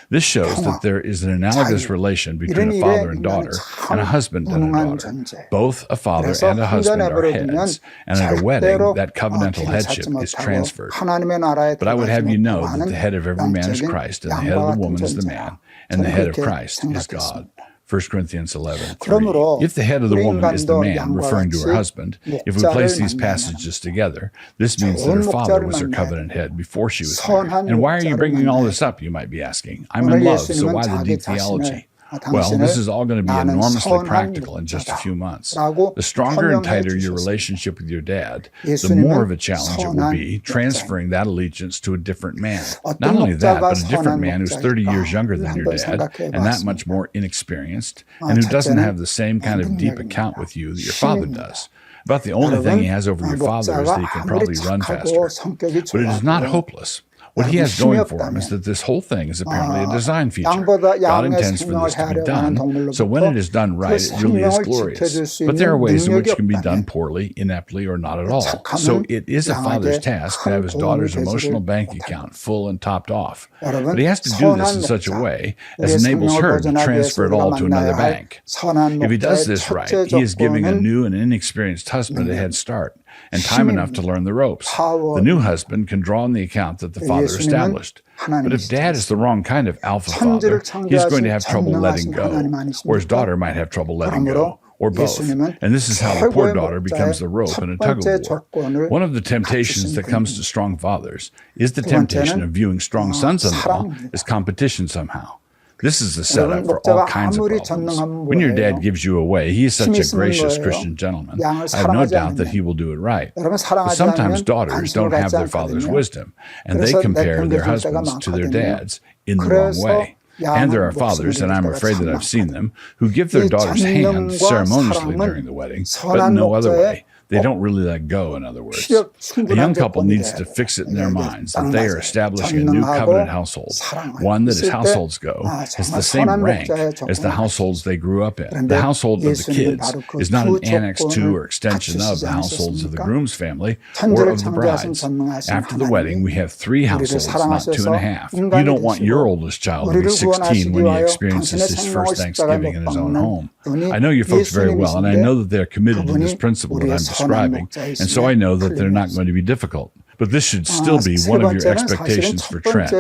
This shows that there is an analogous relation between a father and daughter and a husband and a daughter. Both a father and a husband are heads, and at a wedding, that covenantal headship is transferred. But I would have you know that the head of every man is Christ, and the head of the woman is the man, and the head of Christ is God. 1 Corinthians 11:3. If the head of the woman is the man, referring to her husband, if we place these passages together, this means that her father was her covenant head before she was married. And why are you bringing all this up, you might be asking? I'm in love, so why the deep theology? Well, this is all going to be enormously practical in just a few months. The stronger and tighter your relationship with your dad, the more of a challenge it will be transferring that allegiance to a different man. Not only that, but a different man who's 30 years younger than your dad and that much more inexperienced and who doesn't have the same kind of deep account with you that your father does. About the only thing he has over your father is that he can probably run faster. But it is not hopeless. What he has going for him is that this whole thing is apparently a design feature. God intends for this to be done, so when it is done right, it really is glorious. But there are ways in which it can be done poorly, ineptly, or not at all. So it is a father's task to have his daughter's emotional bank account full and topped off. But he has to do this in such a way as enables her to transfer it all to another bank. If he does this right, he is giving a new and inexperienced husband a head start and time enough to learn the ropes. The new husband can draw on the account that the father established. But if dad is the wrong kind of alpha father, he's going to have trouble letting go, or his daughter might have trouble letting go, or both. And this is how the poor daughter becomes the rope in a tug-of-war. One of the temptations that comes to strong fathers is the temptation of viewing strong sons-in-law as competition somehow. This is the setup for all kinds of problems. When your dad gives you away, he is such a gracious Christian gentleman. I have no doubt that he will do it right. But sometimes daughters don't have their father's wisdom, and they compare their husbands to their dads in the wrong way. And there are fathers, and I'm afraid that I've seen them, who give their daughter's hand ceremoniously during the wedding, but no other way. They don't really let go, in other words. The young couple needs to fix it in their minds that they are establishing a new covenant household, one that, as households go, has the same rank as the households they grew up in. The household of the kids is not an annex to or extension of the households of the groom's family or of the bride's. After the wedding, we have 3 households, not 2.5. You don't want your oldest child to be 16 when he experiences his first Thanksgiving in his own home. I know you folks very well, and I know that they're committed to this principle that I'm describing, and so I know that they're not going to be difficult. But this should still be one of your expectations for Trent.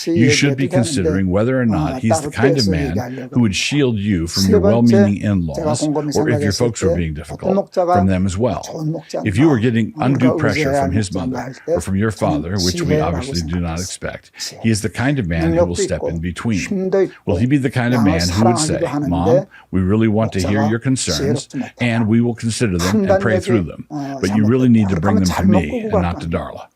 You should be considering whether or not he's the kind of man who would shield you from your well-meaning in-laws, or if your folks are being difficult, from them as well. If you are getting undue pressure from his mother or from your father, which we obviously do not expect, he is the kind of man who will step in between. Will he be the kind of man who would say, "Mom, we really want to hear your concerns, and we will consider them and pray through them, but you really need to bring them to me and not to Darla."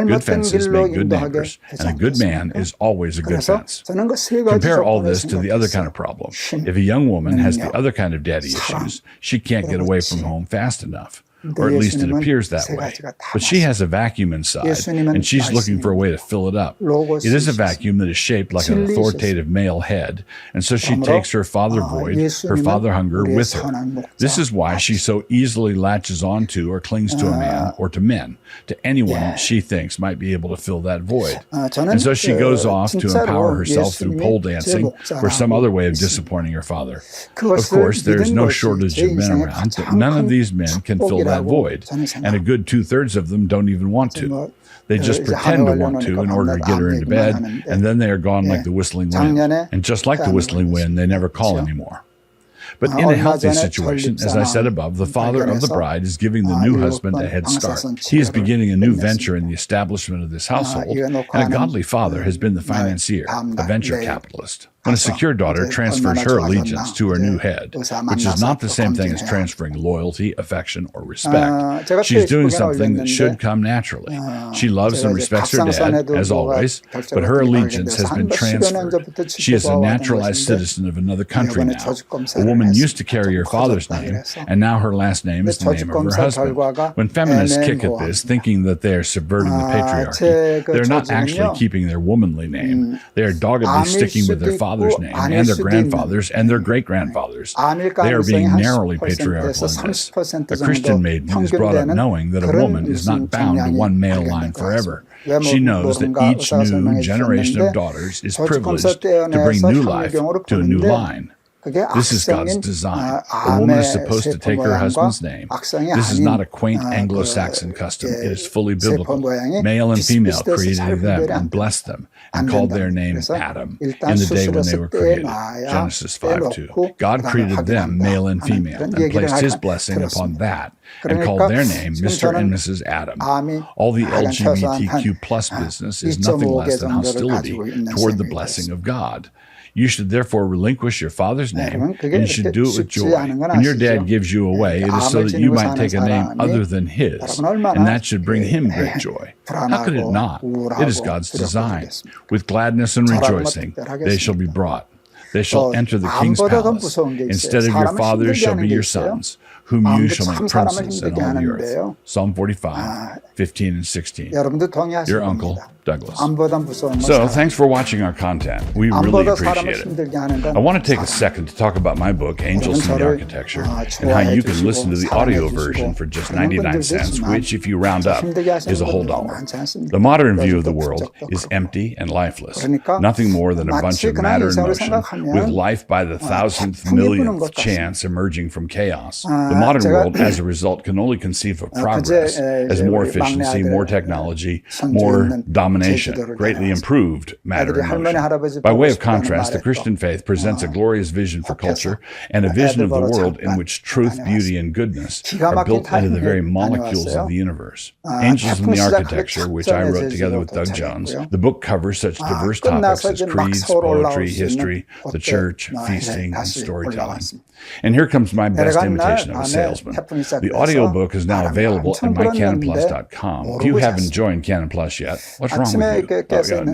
Good fences make good neighbors, and a good man is always a good fence. Compare all this to the other kind of problem. If a young woman has the other kind of daddy issues, she can't get away from home fast enough. Or at least it appears that way. But she has a vacuum inside, and she's looking for a way to fill it up. It is a vacuum that is shaped like an authoritative male head, and so she takes her father void, her father hunger with her. This is why she so easily latches onto or clings to a man or to men, to anyone she thinks might be able to fill that void. And so she goes off to empower herself through pole dancing or some other way of disappointing her father. Of course, there is no shortage of men around, but none of these men can fill that void, and a good 2/3 of them don't even want to. They just pretend to want to in order to get her into bed, and then they are gone like the whistling wind. And just like the whistling wind, they never call anymore. But in a healthy situation, as I said above, the father of the bride is giving the new husband a head start. He is beginning a new venture in the establishment of this household, and a godly father has been the financier, the venture capitalist. when a secure daughter transfers her allegiance to her new head, which is not the same thing as transferring loyalty, affection, or respect. She's doing something that should come naturally. She loves and respects her dad, as always, but her allegiance has been transferred. She is a naturalized citizen of another country now. A woman used to carry her father's name, and now her last name is the name of her husband. When feminists kick at this, thinking that they are subverting the patriarchy, they're not actually keeping their womanly name. They are doggedly sticking with their father's name and their grandfather's and their great-grandfather's. They are being narrowly patriarchal in this. A Christian maiden is brought up knowing that a woman is not bound to one male line forever. She knows that each new generation of daughters is privileged to bring new life to a new line. This is God's design. A woman is supposed to take her husband's name. This is not a quaint Anglo-Saxon custom. It is fully biblical. Male and female created them and blessed them and called their name Adam in the day when they were created. Genesis 5:2. God created them, male and female, and placed his blessing upon that and called their name Mr. and Mrs. Adam. All the LGBTQ plus business is nothing less than hostility toward the blessing of God. You should therefore relinquish your father's name, and you should do it with joy. When your dad gives you away, it is so that you might take a name other than his, and that should bring him great joy. How could it not? It is God's design. With gladness and rejoicing, they shall be brought. They shall enter the king's palace. Instead of your fathers shall be your sons, whom you shall make princes in all the earth. Psalm 45, 15 and 16. Your uncle, Douglas. So, thanks for watching our content. We really appreciate it. I want to take a second to talk about my book, Angels in the Architecture, and how you can listen to the audio version for just 99 cents, which, if you round up, is a whole dollar. The modern view of the world is empty and lifeless, nothing more than a bunch of matter in motion, with life by the thousandth millionth chance emerging from chaos. The modern world, as a result, can only conceive of progress as more efficiency, more technology, more domination, greatly improved matter in motion. By way of contrast, the Christian faith presents a glorious vision for culture and a vision of the world in which truth, beauty, and goodness are built into the very molecules of the universe. Angels in the Architecture, which I wrote together with Doug Jones, the book covers such diverse topics as creeds, poetry, history, the church, feasting, and storytelling. And here comes my best imitation of a salesman. The audiobook is now available at mycanonplus.com. If you haven't joined Canon Plus yet, what's wrong with you?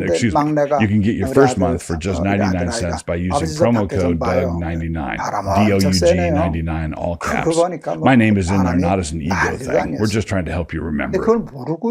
Excuse me. You can get your first month for just 99 cents by using promo code DOUG99, DOUG99, all caps. My name is in there not as an ego thing. We're just trying to help you remember it.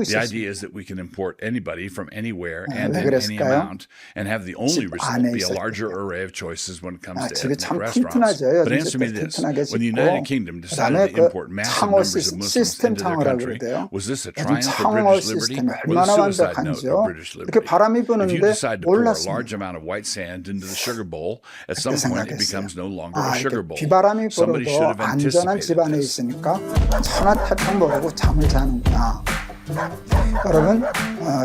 The idea is that we can import anybody from anywhere and in any amount and have the only result be a larger array of choices when it comes to ethnic restaurants. But answer me this. When the United Kingdom decided to import massive numbers of Muslims into their country, was this a triumph for British liberty or the suicide note of British liberty? If you decide to pour a large amount of white sand into the sugar bowl, at some point it becomes no longer a sugar bowl. Somebody should have anticipated this. 여러분,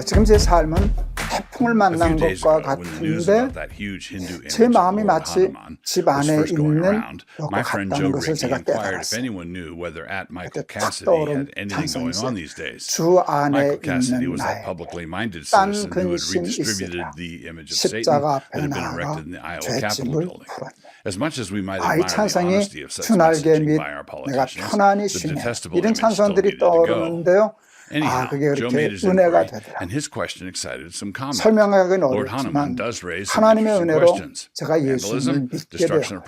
지금 제 삶은 태풍을 만난 것과 같은데 제 마음이 마치 집 안에 있는 것 같다는 것을 제가 깨달았어요. 탁 떠오른 탄성이세요. 주 안에 있는 나의 딴 근심 있으라 십자가 앞에 나아가 죄짐을 풀었네. 이 찬성이 주 날개 및 내가 편안히 쉬네 이런 찬성들이 떠오르는데요. 그게 그렇게 은혜가 되더라. 설명하기는 어렵지만 하나님의 은혜로 제가 예수님을 믿게 되었거든요.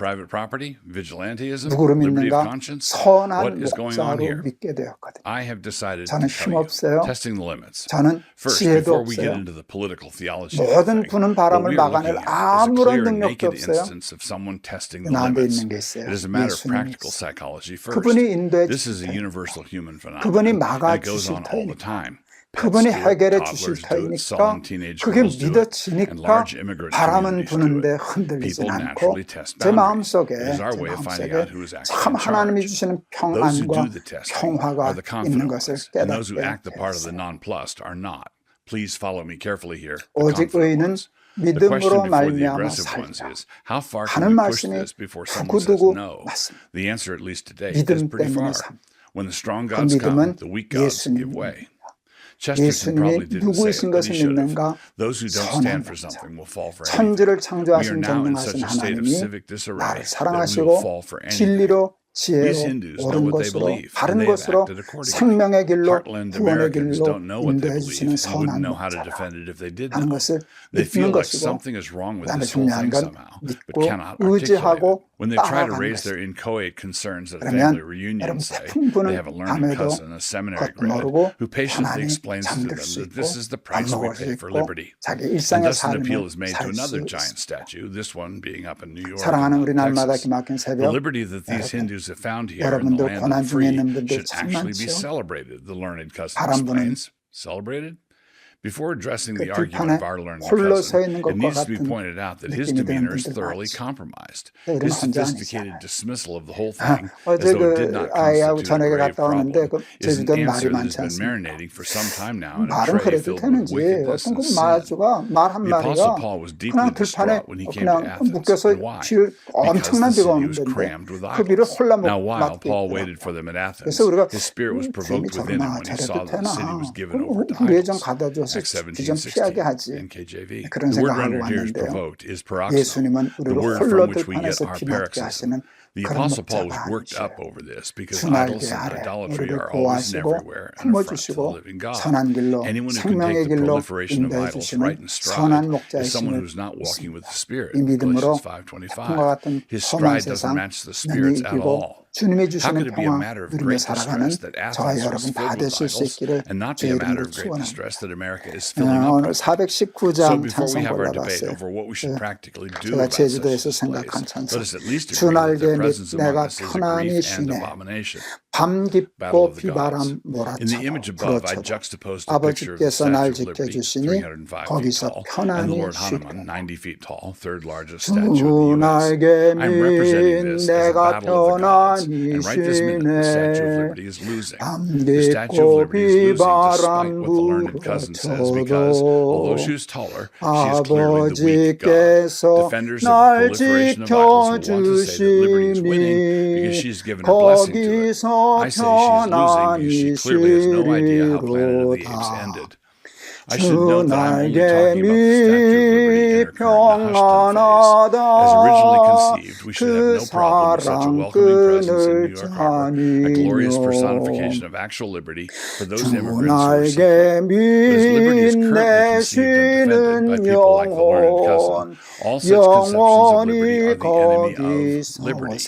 누구를 믿는가? 선한 목자로 믿게 되었거든요. 저는 힘없어요. 저는 지혜도 없어요. 모든 부는 바람을 막아낼 아무런 능력도 없어요. 나한테 있는 게 있어요. 예수님이 있어요. 그분이 인도해 주실 터이니까 그분이 막아주실 터이니까 그분이 해결해 주실 터이니까 그게 믿어지니까 바람은 부는데 흔들리진 않고 제 마음속에 참 하나님이 주시는 평안과 평화가 있는 것을 깨닫게 되었어요. 오직 의인은 믿음으로 말미암아 살리라 하는 말씀이 두고두고 맞습니다. 믿음 때문에 삽니다. 그 믿음은 예수님입니다. Chesterton probably 예수님이 didn't say it, 누구이신 but he 것을 should have. 믿는가? Those who don't 선한 stand for 자죠. something will fall for anything. 천지를 We are 창조하신 now in 전능하신 such a state of 하나님이 civic disarray 나를 that we will 사랑하시고 fall for anything. 진리로 These 지혜로 Hindus know 옳은 what they 것으로 believe, and 바른 they have 것으로 acted accordingly. 생명의 길로 Heartland 구원의 Americans 길로 don't know what they 인도해 believe 주시는 and wouldn't 선한 know how to 목자라 defend it if they did 하는 know. 것을 They 믿는 feel like 것이고 something is wrong with 그다음에 this whole 중요한 thing 건 somehow, but 믿고 cannot articulate 의지하고 it. When they try to 따라가는 raise their 것입니다. inchoate concerns at a family 그러면 reunion, 여러분 say, 태풍 they 부는 have a learned 밤에도 cousin, a seminary 그것도 grad, 모르고 who patiently 가난히 explains to them 잠들 수 that 있고 this is the 밥 price we 먹을 수 pay for 있고 liberty. 자기 And 일상의 thus an appeal 삶을 is made to 살 another 수 giant 있습니다. statue, this one being up in New York 사랑하는 우리 and 날마다 Texas. 기막힌 The 새벽 liberty that these 여러분, Hindus have found here in the 여러분들 land of 고난 the 중에 free 있는 분들 should 참 actually be 많죠. celebrated, the learned cousin 바람 부는 explains. Celebrated? Before addressing 그 the argument 들판에 of our learned 홀로 서 cousin, 있는 it 것과 needs to be 같은 pointed out that his 느낌이 드는 demeanor is 분들 thoroughly 많죠. compromised. 우리는 His 혼자 sophisticated 아니잖아요. dismissal of the whole thing, as 어제 though it did not 아이하고 constitute a 저녁에 grave 갔다 왔는데 problem, 그 is an 제주도는 말이 answer that has 많지 been 않습니까? marinating for some time now in a 말은 tray 그래도 filled with 되는지 wickedness 어떤 그 and sin. 말주가 말 한 The Apostle 마리가 Paul was deeply 그냥 들판에 distraught when he came to 그냥 Athens. 묶여서 And why? 질 Because 엄청난 the 비가 city was 오는데 crammed with 그 비를 idols. 홀라 Now, while 맞고 Paul 있더라고요. waited for them at Athens, 그래서 우리가 his spirit was 괜히 provoked within him when he saw 저러나 that the city was 저래도 given 되나 over to 우리에 좀 idols. 가다 줘서 Acts 좀 피하게 17:16 하지 NKJV. 그런 The word 생각하고 rendered here is 왔는데요. provoked is paroxysm, 예수님은 the 우리를 word 홀로 from which we get 들판에서 our 비맞게 paroxysm. 하시는 The 그런 Apostle Paul was 목자가 worked 아니시오. up over this because 주 날개 idols and 아래 idolatry 우리를 are always and 보호하시고 everywhere an affront to the 품어주시고 living God. 선한 길로 Anyone who can 생명의 take the 길로 proliferation of 인도해 idols 주시는 right in stride 선한 is someone 목자이심을 who's not walking with the Spirit. 이 믿음으로 Galatians 태풍과 5:25. 같은 His 험한 stride doesn't 세상 match the 능히 Spirit's at 이기고 all. 주님이 How 주시는 could it be a 평화 matter of 누리며 great 살아가는 distress that 저와 Athens was 여러분 다 filled with 되실 수 idols 있기를 and not 주의 be a matter 이름으로 of great 축원합니다. distress that America is filling up 오늘 with? 419장 So before we 찬송 have our debate 골라봤어요. over what we should practically do 제가 about such 제주도에서 displays, 생각한 찬송. let us at least 주 agree that 날개 their 및 presence among 내가 us is a 편안히 grief and 쉬네. abomination. 밤 Battle 깊고 of the 비바람 gods. In the image 몰아쳐도 above, I 불어쳐도 juxtaposed a picture of the 아버지께서 Statue 날 of Liberty, 지켜주시니 305 feet 거기서 tall, and the 편안히 Lord 쉬리라. Hanuman, 90 feet tall, third largest statue of 주 the U.S. 날개 I'm representing this as a 내가 battle of the gods, 편안히 and right this minute, the Statue of 쉬네. Liberty is losing. 밤 The Statue of 깊고 Liberty is losing despite 비바람 what the learned cousin says, because although she 불어쳐도 is taller, she is clearly the weak God. 아버지께서 Defenders of the 날 proliferation of idols will want to say that Liberty is winning because 지켜주시니 she's given her blessing to it. 거기서 I say she is losing because she 편안히 clearly has no idea how Planet of the Apes 쉬리로다. ended. I should note that I'm only 날개 talking about the Statue of Liberty in her current hushed phase. As originally conceived, we should have no problem with such a welcoming presence in New York Harbor, a glorious personification of actual liberty for those immigrants who are seeking. But as liberty is currently conceived and defended by people like the learned cousin, all such conceptions of liberty are the enemy of liberty.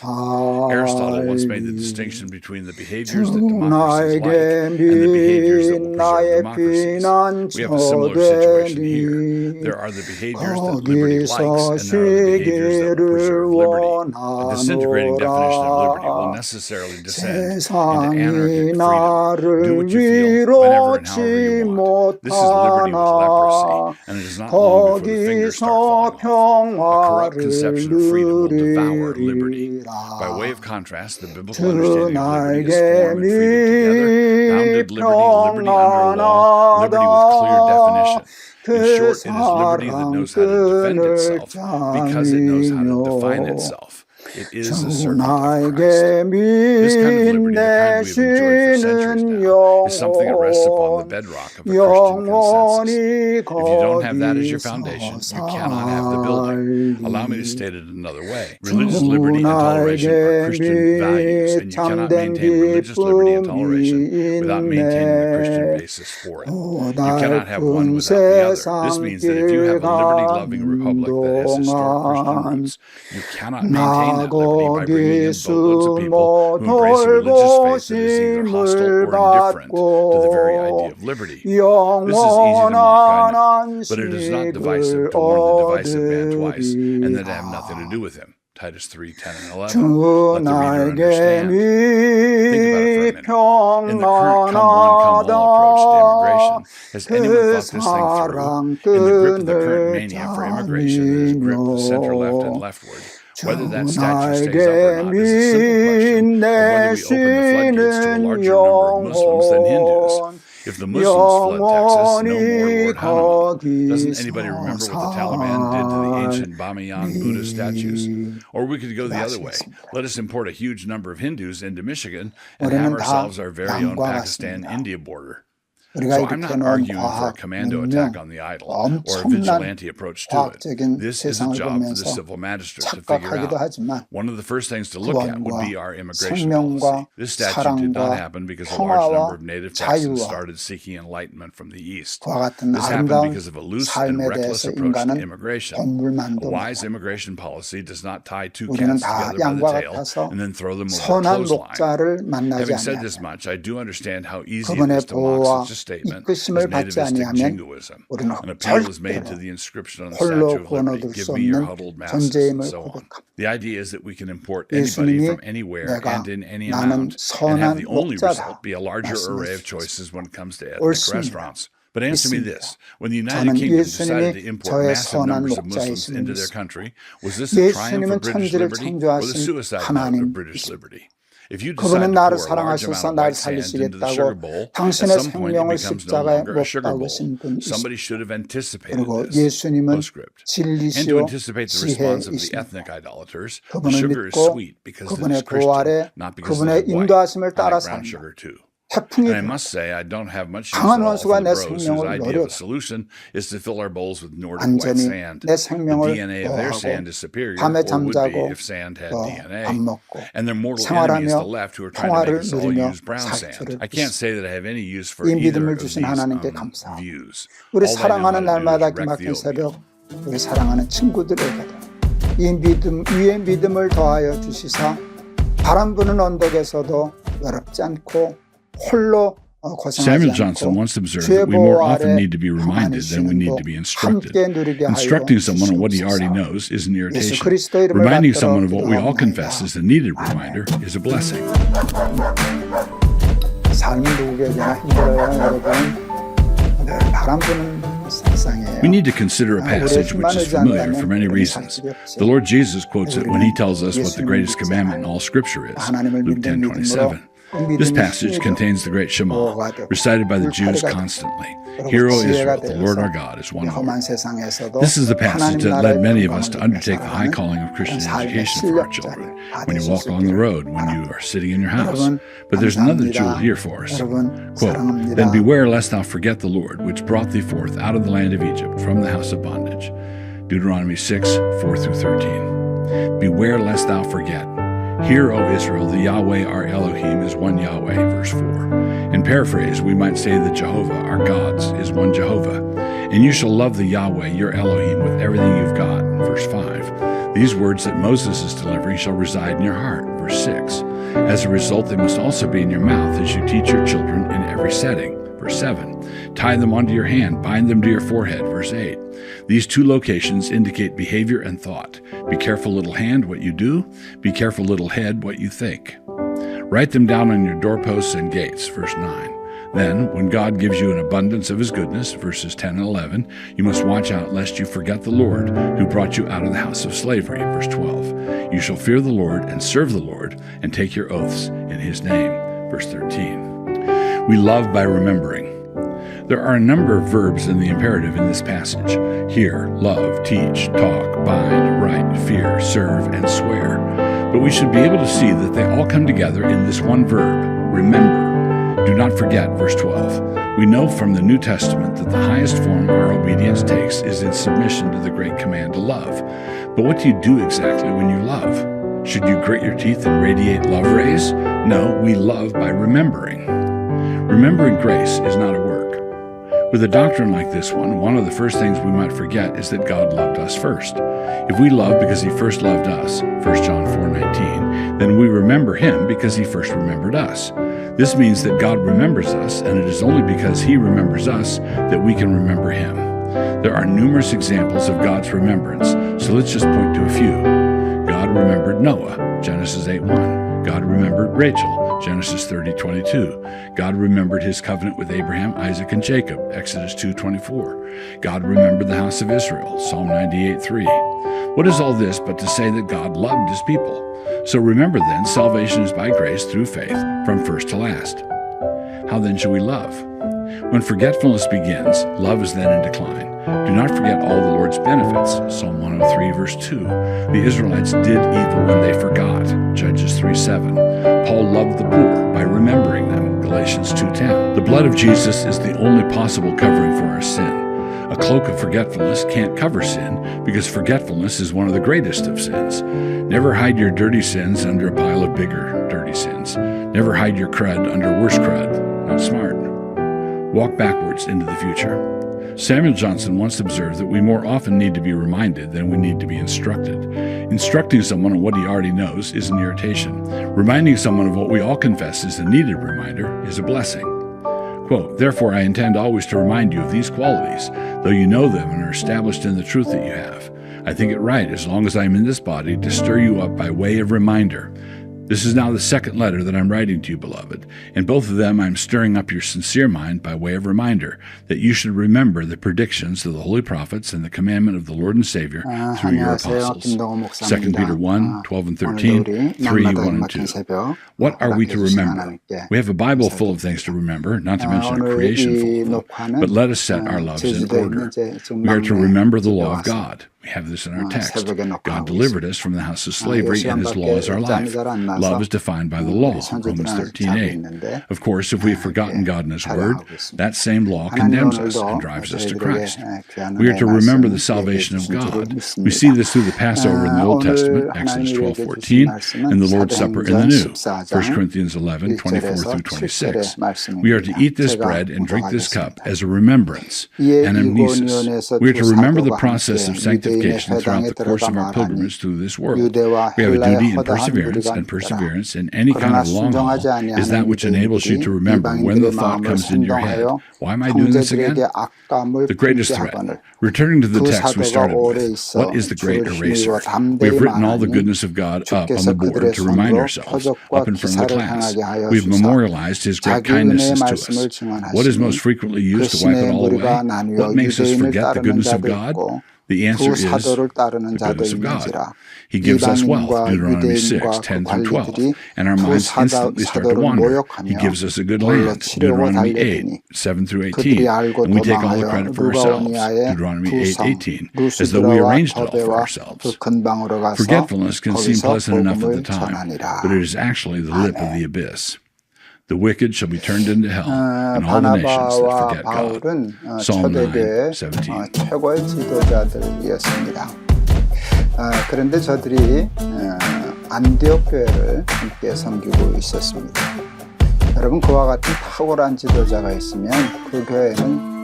Aristotle once made the distinction between the behaviors that democracies like and the behaviors that will preserve democracies. We have a similar situation here. There are the behaviors that liberty likes, and there are the behaviors that will preserve liberty. A disintegrating definition of liberty will necessarily descend into anarchic freedom. Do what you feel, whenever and however you want. This is liberty with leprosy, and it is not long before the fingers start falling off. A corrupt conception of freedom will devour liberty. By way of contrast, the biblical understanding of liberty is form and freedom together, bounded liberty, liberty under law, liberty with clear definition. In short, it is liberty that knows how to defend itself because it knows how to define itself. It is a servant of Christ. This kind of liberty, the kind we have enjoyed for centuries now, is something that rests upon the bedrock of a Christian consensus. If you don't have that as your foundation, you cannot have the building. Allow me to state it another way. Religious liberty and toleration are Christian values, and you cannot maintain religious liberty and toleration without maintaining a Christian basis for it. You cannot have one without the other. This means that if you have a liberty-loving republic that has historic Christian roots, you cannot maintain that liberty by bringing in boatloads of people who embrace a religious faith that is either hostile or indifferent to the very idea of liberty. This is easy to mock, I know, but it is not divisive to warn the divisive man twice and then to have nothing to do with him. Titus 3, 10, and 11. Let the reader understand. Think about it for a minute. In the current come-one, come-all approach to immigration, has anyone thought this thing through? In the grip of the current mania for immigration that has gripped the center-left and leftward, whether that statue stays up or not is a simple question of whether we open the floodgates to a larger number of Muslims than Hindus. If the Muslims flood Texas, no more Lord Hanuman. Doesn't anybody remember what the Taliban did to the ancient Bamiyan Buddha statues? Or we could go the other way. Let us import a huge number of Hindus into Michigan and have ourselves our very own Pakistan-India border. 우리가 So I'm not 일으켜놓은 arguing for a 과학, commando 문명, attack on the idol or a 엄청난 vigilante approach to it. 과학적인 This is a 세상을 job for the 보면서 civil magistrate to figure 착각하기도 out. 하지만 One of the first things to look at would be our immigration 생명과 policy. This statute did not 사랑과 happen because a large number 평화와 of native Texans 자유와 started seeking enlightenment from the East. 그와 같은 This happened 아름다운 because of a loose and 삶에 reckless 대해서 approach to 인간은 immigration. A 건물만도 wise immigration policy does not tie two 우리는 cats 다 together by 양과 the tail 같아서 and then throw them over a 선한 clothesline. 목자를 만나지 Having said this 아니하면 much, I do understand how easy it 그분의 is to mock 보호와 such a statement 이끄심을 as 받지 nativistic 아니하면 jingoism. 우리는 An appeal is made 절대로 to the inscription on the 홀로 Statue of Liberty, 구원받을 give 수 me your 없는 huddled masses, and 존재임을 so on. 고백합니다. The idea is that we can import anybody 예수님이 from anywhere 내가 and in any 나는 amount and have 선한 the only 목자다 result be a larger array of 말씀하셨습니다. choices when it comes to ethnic 옳습니다. restaurants. But answer me 믿습니다. this. When the United 저는 Kingdom decided to 예수님이 import 저의 massive 선한 numbers of Muslims 목자이심을 into their 믿습니다. country, was this a triumph 예수님은 of British 천지를 liberty or the 창조하신 suicide note 하나님 of British liberty? If you 그분은 decide to 나를 pour a large amount 사랑하셔서 of 날 white sand into the sugar bowl, 살리시겠다고 at 당신의 some point it 생명을 becomes no 십자가에 longer a 못 sugar bowl. 박으신 분이시다. Somebody should have anticipated 그리고 this. 예수님은 Postscript. And to 진리시요 anticipate the response of the 지혜이십니다. ethnic idolaters, the 그분을 sugar is 믿고 sweet because it 그분의 is 보호 아래 Christian, not because 그분의 it is white. 인도하심을 I 따라 like brown 살면 sugar too. 태풍이 And I must say, I don't have much use 강한 at all 원수가 for 내 the bros whose 생명을 idea of 노려다 a solution is to fill our bowls with Nordic white 완전히 sand. 내 The 생명을 DNA of their 보호하고 sand is superior, 밤에 or would be 잠자고 if sand had 또 DNA. 밥 먹고 And their mortal enemy is 생활하며 the left who are trying to 평화를 make us all 누리며 use brown sand. 살기를 I can't say that I have any use for 이 either 믿음을 of these 주신 하나님께 감사하고 views. 우리 All I know how 사랑하는 to do 날마다 is wreck the 기막힌 oatmeal. 새벽 우리 사랑하는 친구들에게도 이 믿음 위에 믿음을 더하여 주시사 바람 부는 언덕에서도 외롭지 않고 홀로 Samuel Johnson once observed that we more often need to be reminded than we need to be instructed. Instructing someone on what he already knows is an irritation. Reminding someone of what we all confess is a needed reminder is a blessing. 삶이 누구에게나 힘들어요, 여러분. 늘 바람 부는 세상이에요. We need to consider a passage which is familiar for many reasons. The Lord Jesus quotes it when he tells us what the greatest commandment in all Scripture is, Luke 10:27. This passage contains the great Shema, recited by the Jews constantly. Hear, O Israel, the Lord our God is one Lord. This is the passage that led many of us to undertake the high calling of Christian education for our children, when you walk along the road, when you are sitting in your house. But there's another jewel here for us. Quote, Then beware lest thou forget the Lord, which brought thee forth out of the land of Egypt, from the house of bondage. Deuteronomy 6:4-13. Beware lest thou forget. Hear, O Israel, the Yahweh our Elohim is one Yahweh, verse 4. In paraphrase, we might say that Jehovah, our gods, is one Jehovah. And you shall love the Yahweh, your Elohim, with everything you've got, verse 5. These words that Moses is delivering shall reside in your heart, verse 6. As a result, they must also be in your mouth as you teach your children in every setting, verse 7. Tie them onto your hand, bind them to your forehead, verse 8. These two locations indicate behavior and thought. Be careful, little hand, what you do. Be careful, little head, what you think. Write them down on your doorposts and gates, verse 9. Then, when God gives you an abundance of his goodness, verses 10 and 11, you must watch out lest you forget the Lord, who brought you out of the house of slavery, verse 12. You shall fear the Lord and serve the Lord and take your oaths in his name, verse 13. We love by remembering. There are a number of verbs in the imperative in this passage: hear, love, teach, talk, bind, write, fear, serve, and swear. But we should be able to see that they all come together in this one verb, remember. Do not forget, verse 12. We know from the New Testament that the highest form our obedience takes is in submission to the great command to love. But what do you do exactly when you love? Should you grit your teeth and radiate love rays? No, we love by remembering. Remembering grace is not a work. With a doctrine like this one of the first things we might forget is that God loved us first. If we love because he first loved us, 1 John 4:19, then we remember him because he first remembered us. This means that God remembers us, and it is only because he remembers us that we can remember him. There are numerous examples of God's remembrance, so let's just point to a few. God remembered Noah, Genesis 8:1. God remembered Rachel, Genesis 30:22. God remembered his covenant with Abraham, Isaac, and Jacob, Exodus 2:24. God remembered the house of Israel, Psalm 98:3. What is all this but to say that God loved his people? So remember then, salvation is by grace through faith, from first to last. How then should we love? When forgetfulness begins, love is then in decline. Do not forget all the Lord's benefits, Psalm 103, verse 2. The Israelites did evil when they forgot, Judges 3:7. Paul loved the poor by remembering them, Galatians 2:10. The blood of Jesus is the only possible covering for our sin. A cloak of forgetfulness can't cover sin because forgetfulness is one of the greatest of sins. Never hide your dirty sins under a pile of bigger dirty sins. Never hide your crud under worse crud. Not smart. Walk backwards into the future. Samuel Johnson once observed that we more often need to be reminded than we need to be instructed. Instructing someone on what he already knows is an irritation. Reminding someone of what we all confess is a needed reminder is a blessing. Quote, therefore, I intend always to remind you of these qualities, though you know them and are established in the truth that you have. I think it right, as long as I am in this body, to stir you up by way of reminder. This is now the second letter that I'm writing to you, beloved. In both of them, I'm stirring up your sincere mind by way of reminder that you should remember the predictions of the holy prophets and the commandment of the Lord and Savior through your apostles. 2 Peter 1, 12 and 13, 3, 1 and 2. What are we to remember? We have a Bible full of things to remember, not to mention a creation full of them. But let us set our loves in order. We are to remember the law of God. We have this in our text. God delivered us from the house of slavery, and His law is our life. Love is defined by the law, Romans 13:8. Of course, if we have forgotten God and His word, that same law condemns us and drives us to Christ. We are to remember the salvation of God. We see this through the Passover in the Old Testament, Exodus 12:14, and the Lord's Supper in the New, 1 Corinthians 11:24 through 26. We are to eat this bread and drink this cup as a remembrance, anamnesis. We are to remember the process of sanctification throughout the course of our pilgrimage through this world. We have a duty in perseverance, and perseverance in any kind of long haul is that which enables you to remember when the thought comes in your head, why am I doing this again? The greatest threat. Returning to the text we started with, what is the great eraser? We have written all the goodness of God up on the board to remind ourselves, up in front of the class. We have memorialized His great kindnesses to us. What is most frequently used to wipe it all away? What makes us forget the goodness of God? The answer is the goodness of God. He gives us wealth, Deuteronomy 6, 10 through 12, and our minds instantly start to wander. He gives us a good land, Deuteronomy 8, 7 through 18, and we take all the credit for ourselves, Deuteronomy 8, 18, as though we arranged it all for ourselves. Forgetfulness can seem pleasant enough at the time, but it is actually the lip of the abyss. The wicked shall be turned into hell, and all the nations that forget God. Psalm 9, 17. 최고의 지도자들이었습니다. 그런데 저들이 안디옥 교회를 함께 섬기고 있었습니다. 여러분, 그와 같은 탁월한 지도자가 있으면 그 교회는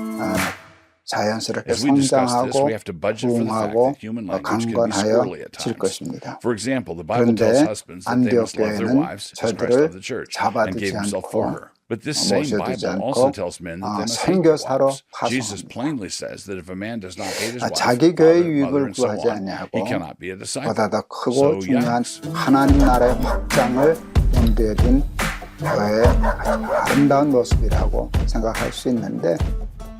자연스럽게 성장하고 부흥하고 강건하여질 것입니다. 그런데 안디옥 교회는 저들을 잡아두지 않고 모셔두지 않고 선교사로 파송합니다. 자기 교회의 유익을 구하지 아니하고 보다 더 크고 중요한 하나님 나라의 확장을 염두에 둔 교회의 아름다운 모습이라고 생각할 수 있는데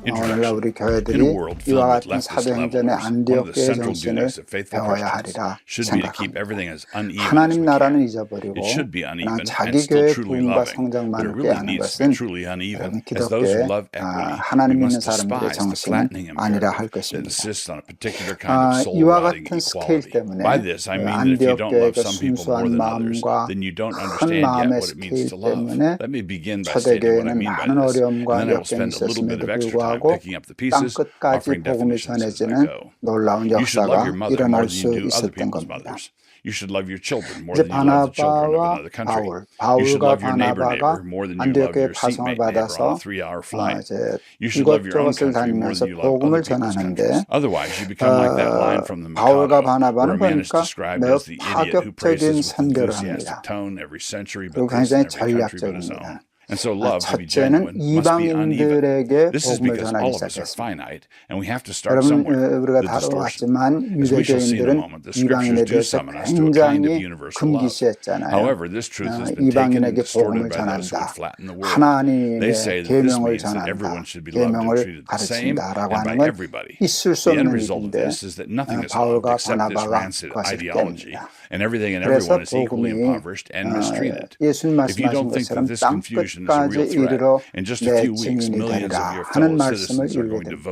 오늘날 우리 교회들이 이와 같은 사도행전의 안디옥 교회 정신을 배워야 하리라 생각합니다. 하나님 나라는 잊어버리고 그냥 자기 교회의 부흥과 성장만을 꾀하는 것은 기독교의 하나님 믿는 사람들의 정신은 아니라 할 것입니다. 이와 같은 스케일 때문에 안디옥 교회의 순수한 마음과 큰 마음의 스케일 때문에 초대교회는 많은 어려움과 역경이 있었음에도 불구하고 땅끝까지 복음이 전해지는 놀라운 역사가 일어날 수 있었던 겁니다. 이제 바나바와 바울과 바나바가 안디옥교회 파송을 받아서 이제 이것저것을 다니면서 복음을 전하는데 바울과 바나바는 보니까 매우 파격적인 선교를 합니다. 그리고 굉장히 전략적입니다. 첫째는 이방인들에게 복음을 전하기 시작했습니다. 여러분, 우리가 다뤄왔지만 유대교인들은 이방인에 대해서 굉장히 금기시했잖아요. 이방인에게 복음을 전한다, 하나님의 계명을 전한다, 계명을 가르친다라고 하는 건 있을 수 없는 일인데 바울과 바나바가 그것을 깹니다. 그래서 복음이 예수님 말씀하신 것처럼 땅끝까지 이르러 내 증인이 되리라 하는 말씀을 이루게 됩니다.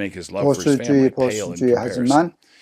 make his love for his 보수주의 family pale in 보수주의 comparison. 하지만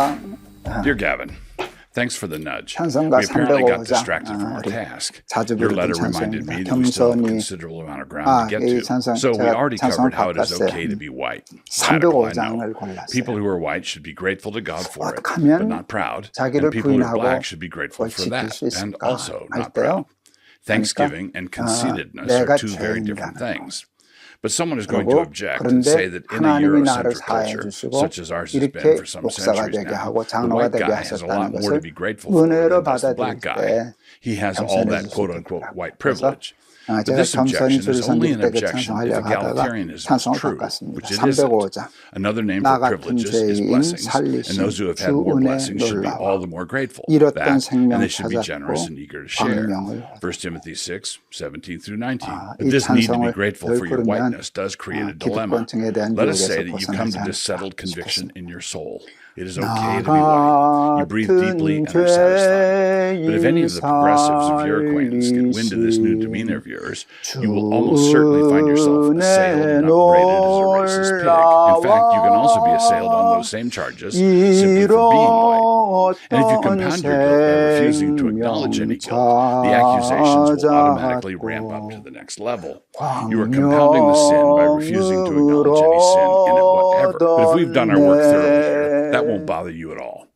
찬성과 Dear Gavin, thanks for the nudge. 찬성과 We apparently got 305장 distracted from our 우리 task. 자주 Your 부르던 letter reminded 찬송입니다. me that we still have a 겸손히 considerable amount of ground to get 이 to. 찬송 So we 제가 already 찬송을 covered how it is 바꿨어요. okay to be white. Radical, I 305장을 know. 골랐어요. People who are white should be grateful to God for it, 어떻게 but 하면 not proud. 자기를 And people who are 부인하고 black should be grateful 지킬 for that, 수 and 있을까 also 할 not 때요. proud. Thanksgiving and conceitedness 내가 are two very different 죄인이라는 거. things. But someone is going to object and say that in a Eurocentric culture, such as ours has been for some centuries now, the white guy has a lot more to be grateful for than does the black guy. He has all that quote-unquote white privilege. But this objection is only an objection if egalitarianism is true, which it isn't. Another name for privileges is blessings, and those who have had more blessings should be all the more grateful for that, and they should be generous and eager to share. 1 Timothy 6, 17 through 19. But this need to be grateful for your whiteness does create a dilemma. Let us say that you come to this settled conviction in your soul. It is okay to be white. You breathe deeply and are satisfied. But if any of the progressives of your acquaintance get wind of this new demeanor of yours, you will almost certainly find yourself assailed and upbraided as a racist pig. In fact, you can also be assailed on those same charges simply for being white. And if you compound your guilt by refusing to acknowledge any guilt, the accusations will automatically ramp up to the next level. You are compounding the sin by refusing to acknowledge any sin in it whatever. But if we've done our work thoroughly here, that won't bother you at all.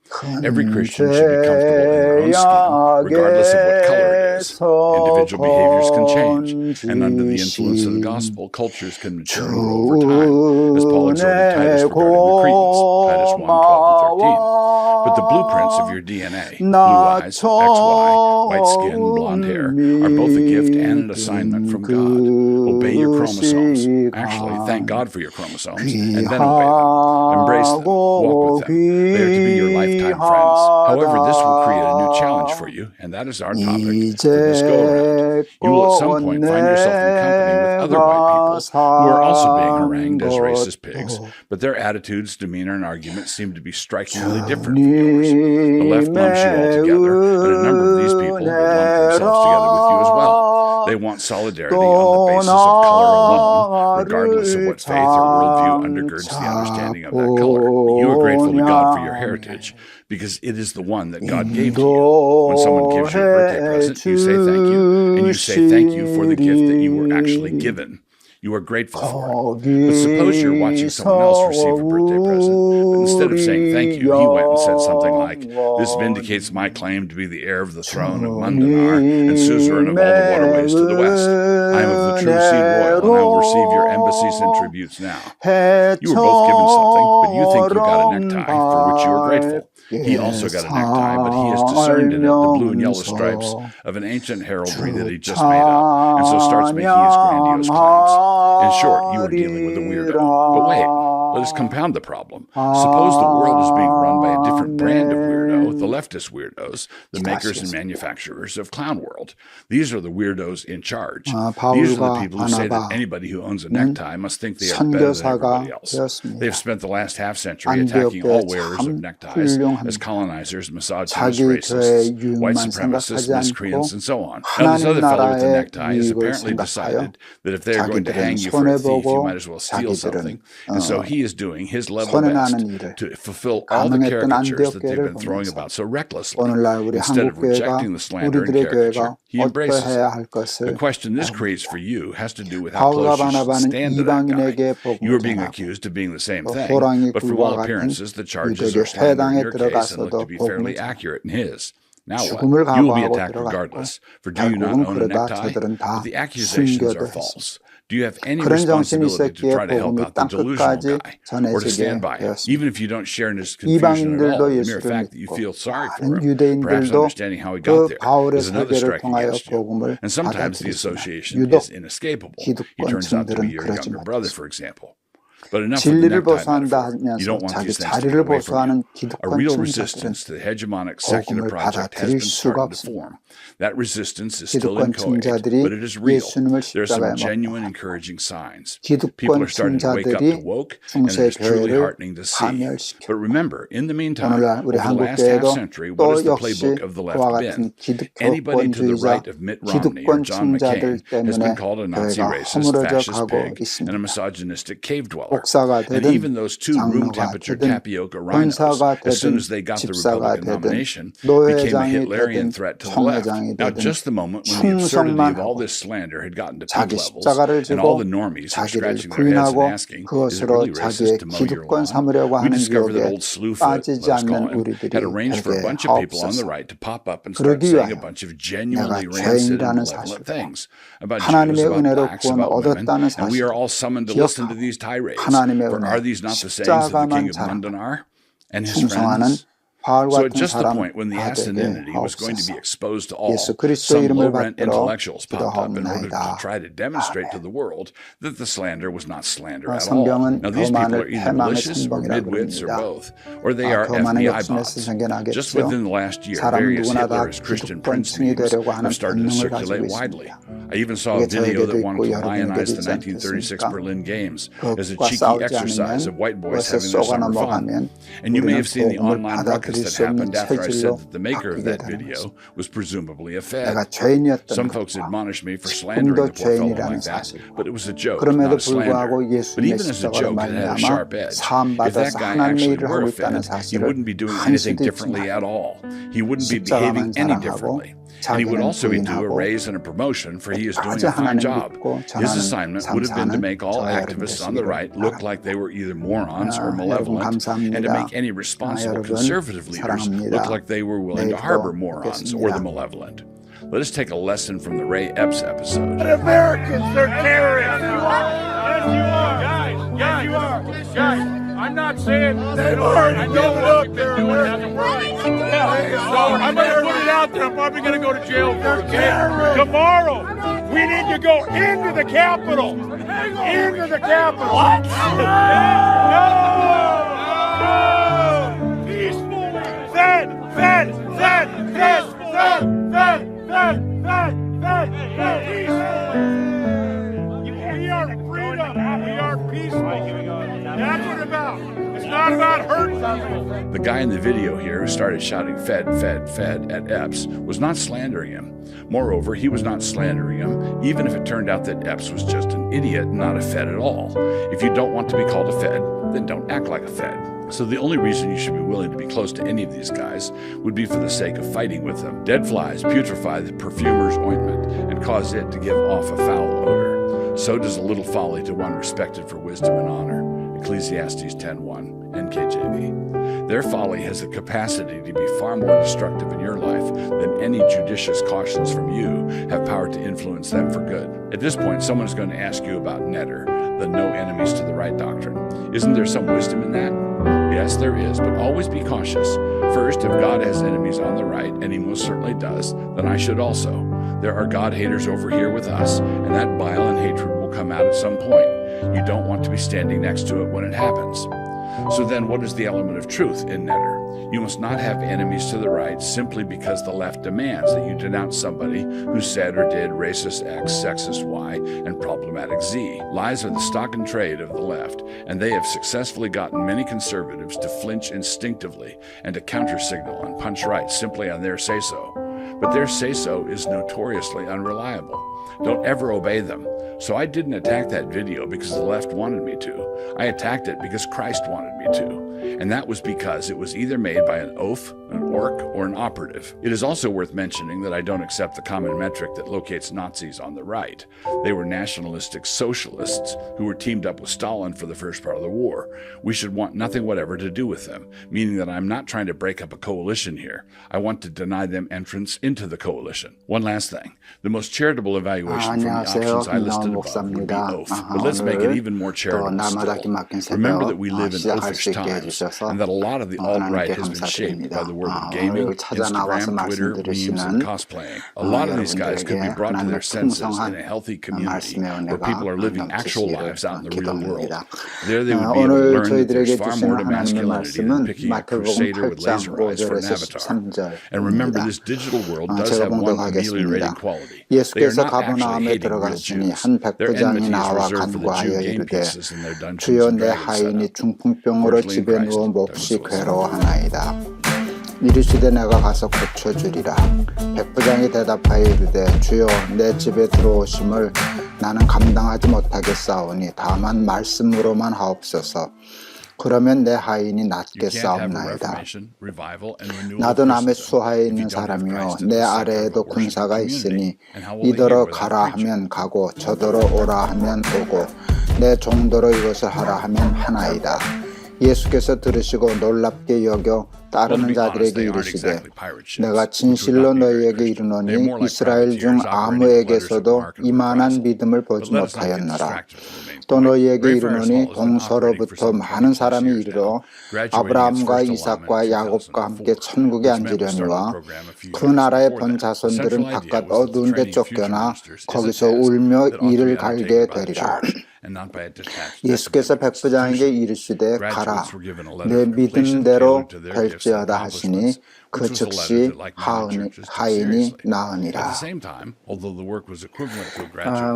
Every Christian should be comfortable in their own skin, regardless of what color it is. Individual behaviors can change, and under the influence of the gospel, cultures can mature and grow over time, as Paul exhorted Titus regarding the Cretans, Titus 1, 12 and 13. But the blueprints of your DNA, blue eyes, XY, white skin, blonde hair, are both a gift and an assignment from God. Obey your chromosomes. Actually, thank God for your chromosomes, and then obey them. Embrace them. Walk with them. They are to be your lifetime friends. However, this will create a new challenge for you, and that is our topic for this go-around. You will at some point find yourself in company with other white people who are also being harangued as racist pigs, but their attitudes, demeanor, and arguments seem to be strikingly different from yours. The left lumps you all together, but a number of these people will lump themselves together with you as well. They want solidarity on the basis of color alone, regardless of what faith or worldview undergirds the understanding of that color. You are grateful to God for your heritage, because it is the one that God gave to you. When someone gives you a birthday present, you say thank you, and you say thank you for the gift that you were actually given. You are grateful for it. But suppose you're watching someone else receive a birthday present, but instead of saying thank you, he went and said something like, "This vindicates my claim to be the heir of the throne of Mundanar and suzerain of all the waterways to the west. I am of the true seed royal, and I will receive your embassies and tributes now." You were both given something, but you think you got a necktie for which you are grateful. He also got a necktie, but he has discerned in it the blue and yellow stripes of an ancient heraldry that he just made up, and so starts making his grandiose claims. In short, you are dealing with a weirdo. But wait, let us compound the problem. Suppose the world is being run by a different brand of weirdo, the leftist weirdos, the makers and manufacturers of Clown World. These are the weirdos in charge. These are the people who say that anybody who owns a necktie must think they are better than everybody else. They've spent the last half-century attacking all wearers of neckties as colonizers, misogynists, racists, white supremacists, miscreants, and so on. Now, this other fellow with the necktie has apparently decided that if they are going to hang you for a thief, you might as well steal something. And so he is doing his level best to fulfill all the caricatures that they've been throwing about so recklessly. Instead of rejecting the slander and caricature, he embraces it. The question this creates for you has to do with how close you should stand to that guy. You are being accused of being the same thing, but from all appearances, the charges are standard in your case and look to be fairly accurate in his. Now what? You will be attacked regardless, for do you not own a necktie? But the accusations are false. Do you have any responsibility to try to help out the delusional guy, or to stand by him, even if you don't share in his confusion at all? The mere fact that you feel sorry for him, perhaps understanding how he got there, is another strike against you. And sometimes the association is inescapable. He turns out to be your younger brother, for example. But enough of the necktie metaphor. You don't want these things to get away from you. A real resistance to the hegemonic secular project has been starting to form. That resistance is still inchoate, but it is real. There are some genuine encouraging signs. People are starting to wake up to woke, and it is truly heartening to see. But remember, in the meantime, over the last half-century, what has the playbook of the left been? Anybody to the right of Mitt Romney or John McCain has been called a Nazi racist, fascist pig, and a misogynistic cave dweller. 목사가 And 되든 even those two room 장로가 temperature 되든 tapioca rhinos, 권사가 as soon 되든 as they got the 집사가 Republican 되든 nomination, became a 노회장이 Hitlerian 되든 threat to the left. 총회장이 Now, 되든 just the moment when the absurdity 충성만 of all 하고 this slander had gotten to peak 자기 levels, 십자가를 and all 지고 the normies were 자기를 scratching their heads and 부인하고 asking, is it 그것으로 really racist 자기의 to mow your 기득권 lawn? 삼으려고 We 하는 discovered that 유혹에 old Slewfoot, 빠지지 let us call 않는 him, 우리들이 had arranged for a 되게 bunch of people on the 하옵소서. right to pop up and start 그러기 saying a 위하여 bunch of 내가 genuinely rancid and 죄인이라는 malevolent 사실과 things about Jews, 하나님의 about 은혜로 blacks, 구원을 about women, 얻었다는 and we are 사실을 all summoned to listen to 기억하고 these tirades. 하나님의 For are 은혜 these not the sayings of the king 십자가만 of 자랑하고 Mundanar and his 충성하는 friends? 바울 So at 같은 just the 사람 point when the 되게 asininity was going to be 하옵소서. exposed to all, 예수 그리스도의 some 이름을 low-rent 받들어 intellectuals popped up in order to 기도하옵나이다. try to demonstrate to 아멘. the world that the slander was not slander at all. 성경은 Now these people 교만을 are either 패망의 malicious or 천봉이라 midwits or 그럽니다. both, or they are 교만은 FBI 욕심에서 bots. 생겨나겠죠. Just within the last year, 사람 various 누구나 다 Hitler's Christian Prince 기득권층이 memes 되려고 하는 have started to 본능을 circulate 가지고 widely. 있습니다. I even saw a 그게 video 저에게도 that wanted 있고 to lionize the 여러분에게도 있지 1936 않겠습니까? Berlin Games as a 그것과 cheeky 싸우지 exercise of 않으면 white boys 그것에 having their 쏘가 summer 넘어가면 fun. And you may 우리는 have seen the 복음을 online 받아들일 ruckus that 수 없는 happened after I said 체질로 that the maker of 바뀌게 that 되는 video 것입니다. was presumably a Fed. 내가 죄인이었던 Some folks 것과 admonished me for slandering 지금도 the poor fellow 죄인이라는 like that, 사실. but it was a joke, 그럼에도 not a slander. 불구하고 But 예수님의 even as a 십자가로 joke, it had a 말미암아 sharp edge. If 사함받아서 that guy 하나님의 actually 일을 were 하고 a 있다는 Fed, he 사실을 wouldn't be doing 할 anything 수도 differently 있지만 at all. He wouldn't be 십자가만 behaving any 자랑하고 differently. And he would 자기는 also be due a 부인하고 raise and a promotion, for he is doing 끝까지 a fine 하나님을 job. 믿고 His 전하는 assignment 삶 would have been to 사는 make all 저와 여러분 activists on the 되시기를 right look 바랍니다. like they were either morons or 여러분 malevolent, and to 감사합니다. make any responsible 여러분 conservative leaders look 사랑합니다. like they were willing to harbor 내일도 morons or the 뵙겠습니다. malevolent. Let us take a lesson from the Ray Epps episode. Americans are terrorists. Yes, you are. Yes, you are. Guys, I'm not saying they've already given up their American. So I'm going to put it out there. I'm probably going to go to jail for it. Tomorrow, we need to go into the Capitol. Into the Capitol. What? No! Peacefully. Fed. We are freedom. We are peaceful. That's what it's about. It's not about hurting people. The guy in the video here who started shouting Fed at Epps was not slandering him. Moreover, he was not slandering him, even if it turned out that Epps was just an idiot, not a Fed at all. If you don't want to be called a Fed, then don't act like a Fed. So the only reason you should be willing to be close to any of these guys would be for the sake of fighting with them. Dead flies putrefy the perfumer's ointment and cause it to give off a foul odor. So does a little folly to one respected for wisdom and honor. Ecclesiastes 10:1, NKJV. Their folly has the capacity to be far more destructive in your life than any judicious cautions from you have power to influence them for good. At this point, someone is going to ask you about Netter, the no enemies to the right doctrine. Isn't there some wisdom in that? Yes, there is, but always be cautious. First, if God has enemies on the right, and he most certainly does, then I should also. There are God haters over here with us, and that bile and hatred will come out at some point. You don't want to be standing next to it when it happens. So then, what is the element of truth in Netter? You must not have enemies to the right simply because the left demands that you denounce somebody who said or did racist X, sexist Y, and problematic Z. Lies are the stock and trade of the left, and they have successfully gotten many conservatives to flinch instinctively and to counter-signal and punch right simply on their say-so. But their say-so is notoriously unreliable. Don't ever obey them. So I didn't attack that video because the left wanted me to. I attacked it because Christ wanted me to. And that was because it was either made by an oaf, an orc, or an operative. It is also worth mentioning that I don't accept the common metric that locates Nazis on the right. They were nationalistic socialists who were teamed up with Stalin for the first part of the war. We should want nothing whatever to do with them, meaning that I'm not trying to break up a coalition here. I want to deny them entrance into the coalition. One last thing. The most charitable evaluation from the options I listed above would be oaf. But let's make it even more charitable still. Remember that we live in oafish times, and that a lot of the alt-right has been shaped by the world of gaming, Instagram, Twitter, memes, and cosplaying. A lot of these guys could be brought to their senses in a healthy community where people are living actual lives out in the real world. There they would be able to learn that there's far more to masculinity than picking a crusader with laser eyes for an avatar. And remember, this digital world does have one ameliorating quality. They are 예수께서 not actually 가버나움에 hating real 들어가시니 Jews. 한 Their enmity 백부장이 is 나와 reserved for the 간구하여 Jew game 이르되 pieces in their Dungeons 주여 and 내 Dragons 하인이 setup. 중풍병으로 Cordially in 집에 Christ, 누워 Douglas 몹시 Wilson. 괴로워하나이다. 이르시되 내가 가서 고쳐주리라. 백부장이 대답하여 이르되 주여 내 집에 들어오심을 나는 감당하지 못하겠사오니 다만 말씀으로만 하옵소서. 그러면 내 하인이 낫겠사옵나이다. 나도 남의 수하에 있는 사람이요 내 아래에도 군사가 있으니 이더러 가라 하면 가고 저더러 오라 하면 오고 내 종더러 이것을 하라 하면 하나이다. 예수께서 들으시고 놀랍게 여겨 따르는 자들에게 이르시되 내가 진실로 너희에게 이르노니 이스라엘 중 아무에게서도 이만한 믿음을 보지 못하였노라. 또 너희에게 이르노니 동서로부터 많은 사람이 이르러 아브라함과 이삭과 야곱과 함께 천국에 앉으려니와 그 나라의 본 자손들은 바깥 어두운 데 쫓겨나 거기서 울며 이를 갈게 되리라. 예수께서 백부장에게 이르시되 가라 내 믿음대로 될지어다 하시니 그 즉시 하인이 나으니라.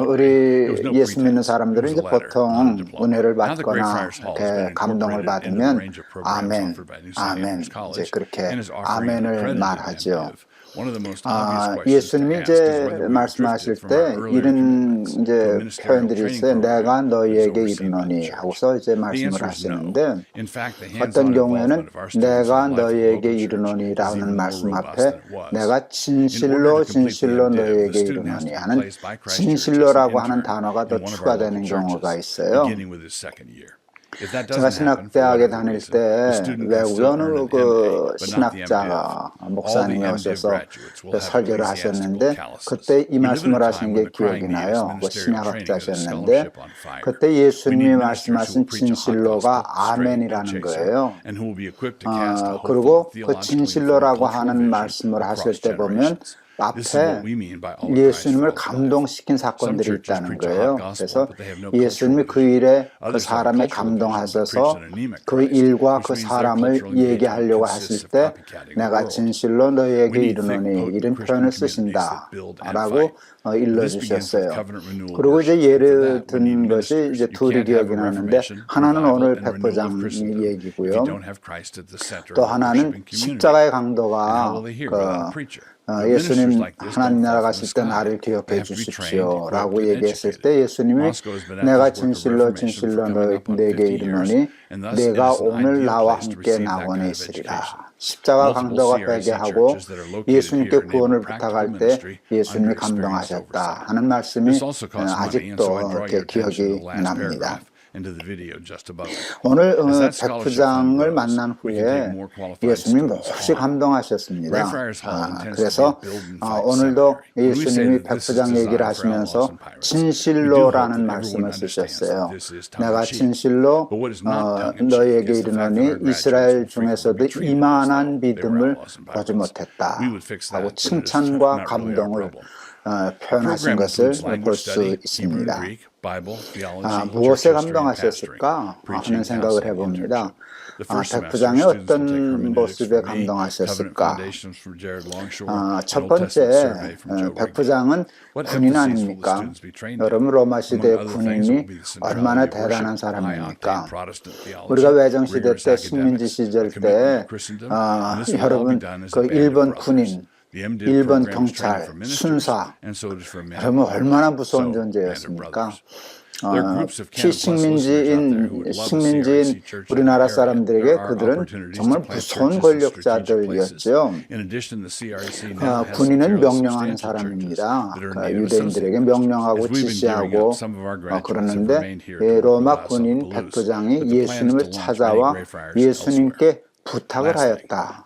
우리 예수 믿는 사람들은 이제 보통 은혜를 받거나 이렇게 감동을 받으면 아멘, 아멘 이제 그렇게 아멘을 말하죠. 예수님이 이제 말씀하실 때 이런 이제 표현들이 있어요. 내가 너희에게 이르노니 하고서 이제 말씀을 하시는데 어떤 경우에는 내가 너희에게 이르노니라는 말씀 앞에 내가 진실로 진실로 너희에게 이르노니 하는 진실로라고 하는 단어가 더 추가되는 경우가 있어요. 제가 신학대학에 다닐 때 외국에 어느 그 신학자가 목사님이 오셔서 설교를 하셨는데 그때 이 말씀을 하신 게 기억이 나요. 그 신학학자셨는데 그때 예수님이 말씀하신 진실로가 아멘이라는 거예요. 그리고 그 진실로라고 하는 말씀을 하실 때 보면 앞에 예수님을 감동시킨 사건들이 있다는 거예요. 그래서 예수님이 그 일에 그 사람에 감동하셔서 그 일과 그 사람을 얘기하려고 하실 때 내가 진실로 너희에게 이르노니 이런 표현을 쓰신다 라고 일러주셨어요. 그리고 이제 예를 든 것이 이제 둘이 기억이 나는데 하나는 오늘 백부장 얘기고요. 또 하나는 십자가의 강도가 예수님 하나님 나라 가실 때 나를 기억해 주십시오 라고 얘기했을 때 예수님이 내가 진실로 진실로 너에게 이르노니 내가 오늘 나와 함께 낙원에 있으리라. 십자가 강도가 회개하고 예수님께 구원을 부탁할 때 예수님이 감동하셨다 하는 말씀이 아직도 이렇게 기억이 납니다. 오늘 백부장을 만난 후에 예수님이 몹시 감동하셨습니다. 그래서 오늘도 예수님이 백부장 얘기를 하시면서 진실로라는 말씀을 쓰셨어요. 내가 진실로 너희에게 이르노니 이스라엘 중에서도 이만한 믿음을 보지 못했다 하고 칭찬과 감동을 표현하신 것을 볼 수 있습니다. 무엇에 감동하셨을까 하는 생각을 해봅니다. 백부장의 어떤 모습에 감동하셨을까? 첫 번째, 백부장은 군인 아닙니까? 여러분 로마 시대의 군인이 얼마나 대단한 사람입니까? 우리가 외정시대 때 식민지 시절 때 여러분 그 일본 군인 일본 경찰, 순사, 여러분 얼마나 무서운 존재였습니까? 식민지인 우리나라 사람들에게 그들은 정말 무서운 권력자들이었죠. 군인은 명령하는 사람입니다. 유대인들에게 명령하고 지시하고 그러는데 로마 군인 백부장이 예수님을 찾아와 예수님께 부탁을 하였다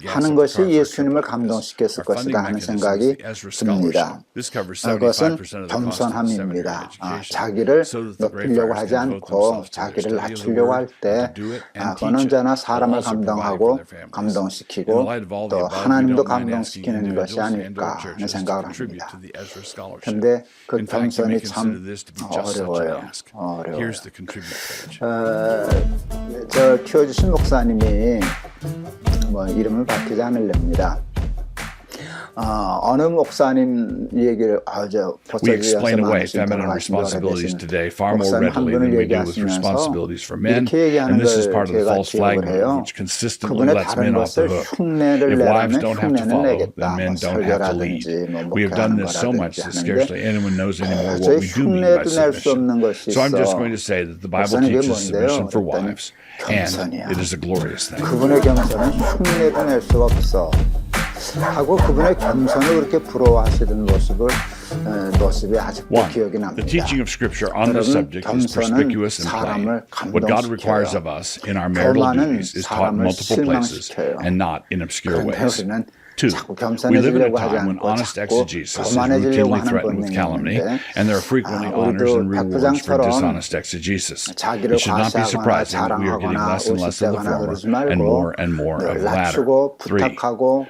하는 것이 예수님을 감동시켰을 것이다 하는 생각이 듭니다. 그것은 겸손함입니다. 자기를 높이려고 하지 않고 자기를 낮추려고 할 때 그건 언제나 사람을 감동하고 감동시키고 또 하나님도 감동시키는 것이 아닐까 하는 생각을 합니다. 그런데 그 겸손이 참 어려워요. 저 키워주신 목사님이 뭐 이름을 밝히지 않으렵니다. 어느 목사님 얘기를 We explain away feminine responsibilities today far more readily than we do with responsibilities for men, and this is part of the false flag movement, which consistently lets men off the hook. If wives don't have to follow, then men don't have to lead. We have done this so much that scarcely anyone knows anymore what we do mean by submission. So I'm just going to say that the Bible teaches submission for wives, and it is a glorious thing. 그분의 겸손은 흉내도 낼 수가 없어. 하고 그분의 겸손을 그렇게 부러워하시던 모습이 아직도 기억이 납니다. The teaching of Scripture on this subject is perspicuous and plain. What God requires of us in our marital duties is taught in multiple places and not in obscure ways. 2. We live in a time when honest exegesis is routinely threatened with calumny, and there are frequently honors and rewards for dishonest exegesis. It should not be surprising that we are getting less and less of the former and more of the latter. 3.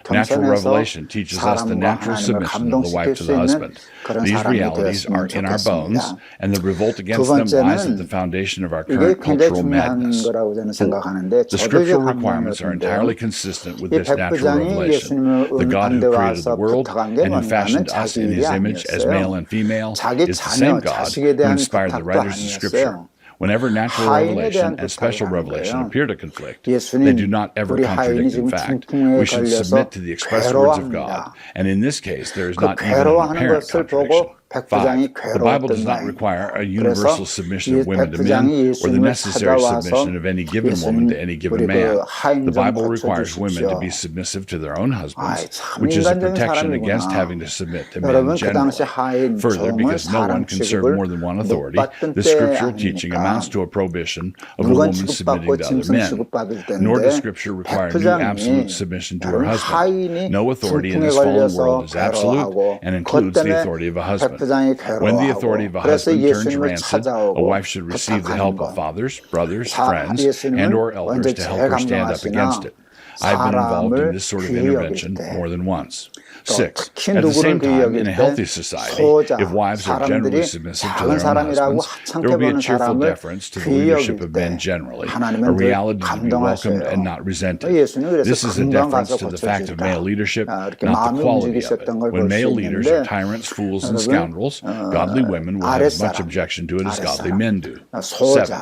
Natural revelation teaches us the natural submission of the wife to the husband. These realities are in our bones, and the revolt against them lies at the foundation of our current cultural madness. 4. The scriptural requirements are entirely consistent with this natural revelation. The God who created the world and who fashioned us in his image as male and female is the same God who inspired the writers of Scripture. Whenever natural revelation and special revelation appear to conflict, they do not ever contradict in fact. We should submit to the express words of God, and in this case there is not even an apparent contradiction. 5. The Bible does not require a universal submission of women to men or the necessary submission of any given woman to any given man. The Bible requires women to be submissive to their own husbands, which is a protection against having to submit to men in general. Further, because no one can serve more than one authority, the scriptural teaching amounts to a prohibition of a woman submitting to other men. Nor does Scripture require new absolute submission to her husband. No authority in this fallen world is absolute and includes the authority of a husband. When the authority of a husband turns rancid, a wife should receive the help of fathers, brothers, friends, and or elders to help her stand up against it. I've been involved in this sort of intervention more than once. 6. At the same time, in a healthy society, if wives are generally submissive to their own husbands, there will be a cheerful deference to the leadership of men generally, a reality to be welcomed and not resented. This is a deference to the fact of male leadership, not the quality of it. When male leaders are tyrants, fools, and scoundrels, godly women will have as much objection to it as godly men do. 7.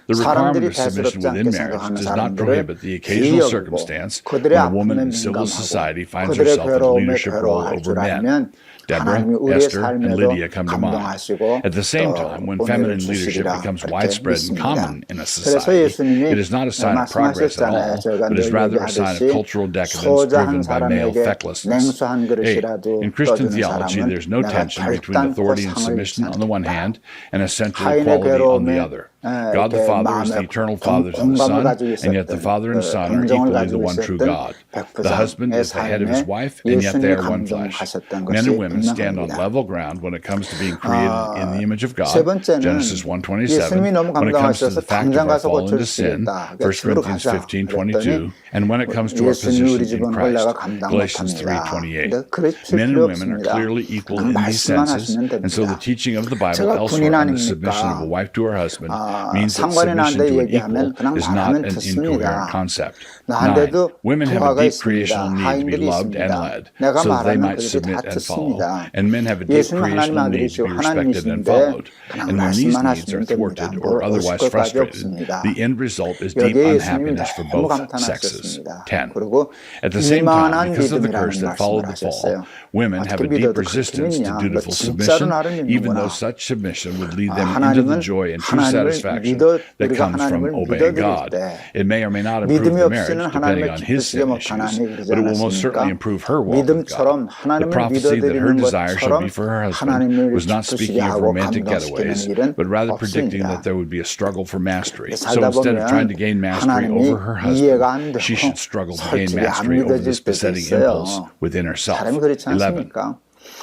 The requirement of submission within marriage does not prohibit the occasional circumstance when a woman in civil society finds herself in a leadership role over men. Deborah, Esther, and Lydia come to mind. At the same time, when feminine leadership becomes widespread and common in a society, it is not a sign of progress at all, but is rather a sign of cultural decadence driven by male fecklessness. 8. In Christian theology, there is no tension between authority and submission on the one hand and essential equality on the other. God the Father is the eternal Father to the Son, and yet the Father and Son are equally the one true God. The husband is the head of his wife, and yet they are one flesh. Men and women stand on level ground when it comes to being created in the image of God, Genesis 1:27, when it comes to the fact of our fall into sin, 1 Corinthians 15:22, and when it comes to our position in Christ, Galatians 3:28. Men and women are clearly equal in these senses, and so the teaching of the Bible elsewhere on the submission of a wife to her husband means that submission to an equal is not an incoherent concept. 9. Women have a deep creational need to be loved and led, so that they might submit and follow, and men have a deep creational need to be respected and followed. And when these needs are thwarted or otherwise frustrated, the end result is deep unhappiness for both sexes. 10. At the same time, because of the curse that followed the fall, women have a deep resistance to dutiful submission, even though such submission would lead them into the joy and true satisfaction that comes from obeying God. It may or may not improve the marriage, depending on his sin issues, but it will most certainly improve her walk with God. The prophecy that her desire should be for her husband was not speaking of romantic getaways, but rather predicting that there would be a struggle for mastery. So instead of trying to gain mastery over her husband, she should struggle to gain mastery over this besetting impulse within herself. 11.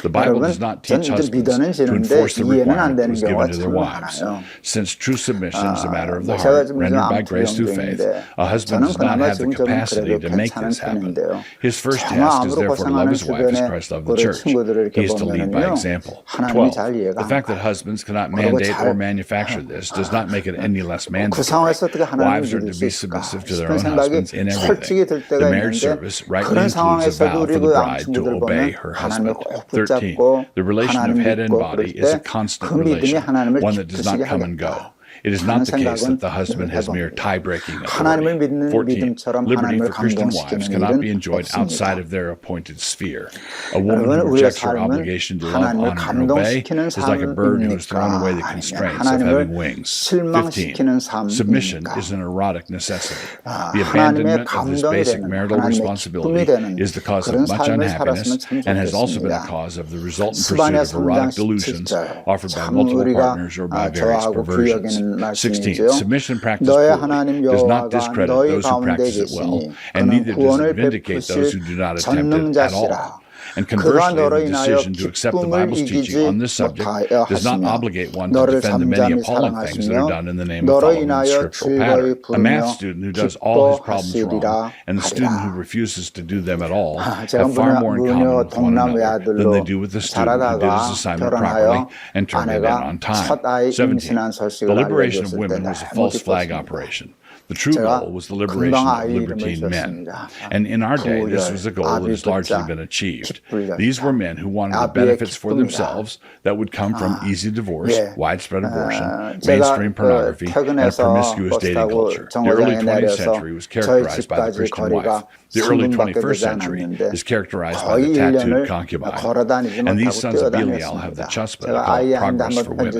The Bible does not teach husbands to enforce the requirement that was given to their wives. Since true submission is a matter of the heart, rendered by grace through faith, a husband does not have the capacity to make this happen. His first task is therefore to love his wife as Christ loved the church. He is to lead by example. 12. The fact that husbands cannot mandate or manufacture this does not make it any less mandatory. Wives are to be submissive to their own husbands in everything. The marriage service rightly includes a vow for the bride to obey her husband. 13. The relation of head and body is a constant relation, one that does not come and go. It is not the case that the husband has mere tie-breaking authority. 14. Liberty for Christian wives cannot be enjoyed outside of their appointed sphere. A woman who rejects her obligation to love, honor, and obey is like a bird who has thrown away the constraints of having wings. 15. Submission is an erotic necessity. The abandonment of this basic marital responsibility is the cause of much unhappiness and has also been a cause of the resultant pursuit of erotic delusions offered by multiple partners or by various perversions. 16. Submission practiced poorly does not discredit those who practice it well, and neither does it vindicate those who do not attempt it at all. And conversely, the decision to accept the Bible's teaching on this subject does not obligate one to defend the many appalling things that are done in the name of following the scriptural pattern. A math student who does all his problems wrong and the student who refuses to do them at all have far more in common with one another than they do with the student who did his assignment properly and turned it in on time. 17. The liberation of women was a false flag operation. The true goal was the liberation of libertine men. And in our day, this was a goal that has largely been achieved. These were men who wanted the benefits for themselves that would come from easy divorce, widespread abortion, mainstream pornography, and a promiscuous dating culture. The early 20th century was characterized by the Christian wife. The early 21st century is characterized by the tattooed concubine. And these sons of Belial have the chutzpah called progress for women.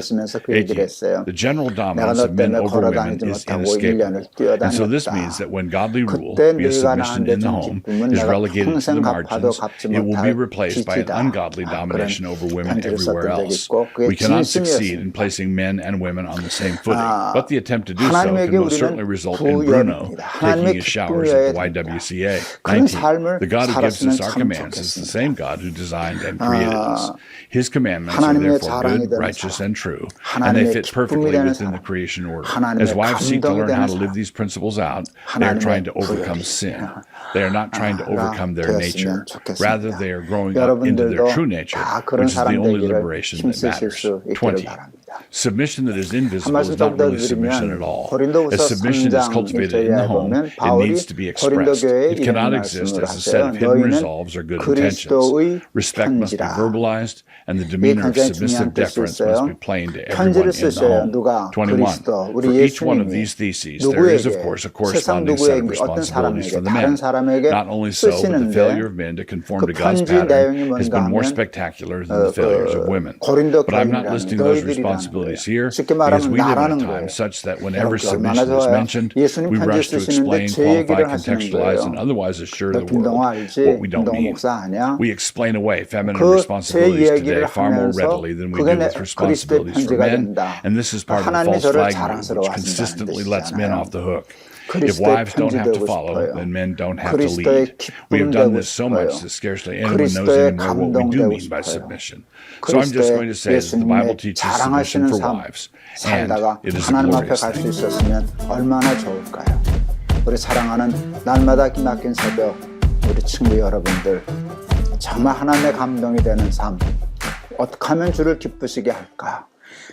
18. The general dominance of men over women is inescapable. And so this means that when godly rule, via submission in the home, is relegated to the margins, it will be replaced by an ungodly domination over women everywhere else. We cannot succeed in placing men and women on the same footing, but the attempt to do so can most certainly result in Bruno taking his showers at the YWCA. 19. The God who gives us our commands is the same God who designed and created us. His commandments are therefore good, righteous, and true, and they fit perfectly within the creation order. As wives seek to learn how to live these principles out, they are trying to overcome sin. They are not trying to overcome their nature. Rather, they are growing up into their true nature, which is the only liberation that matters. 20. Submission that is invisible is not really submission at all. As submission is cultivated in the home, it needs to be expressed. It cannot exist as a set of hidden resolves or good intentions. Respect must be verbalized, and the demeanor of submissive deference must be plain to everyone in the home. 21. For each one of these theses, there is, of course, a corresponding set of responsibilities for the men. Not only so, but the failure of men to conform to God's pattern has been more spectacular than the failures of women. But I'm not listing those responsibilities here because we live in a time such that whenever submission is mentioned, we rush to explain, qualify, contextualize, and otherwise assure the world what we don't mean. We explain away feminine responsibilities today far more readily than we do with responsibilities for men, and this is part of the false flag movement which consistently lets men off the hook. If wives don't have to follow, then men don't have to lead. We have done this so much that scarcely anyone knows anymore what we do mean by submission. So I'm just going to say that the Bible teaches submission for wives, and it is a glorious thing. 얼마나 좋을까요? 우리 사랑하는 날마다 기막힌 새벽 우리 친구 여러분들, 정말 하나님의 감동이 되는 삶, 어떻게 하면 주를 기쁘시게 할까?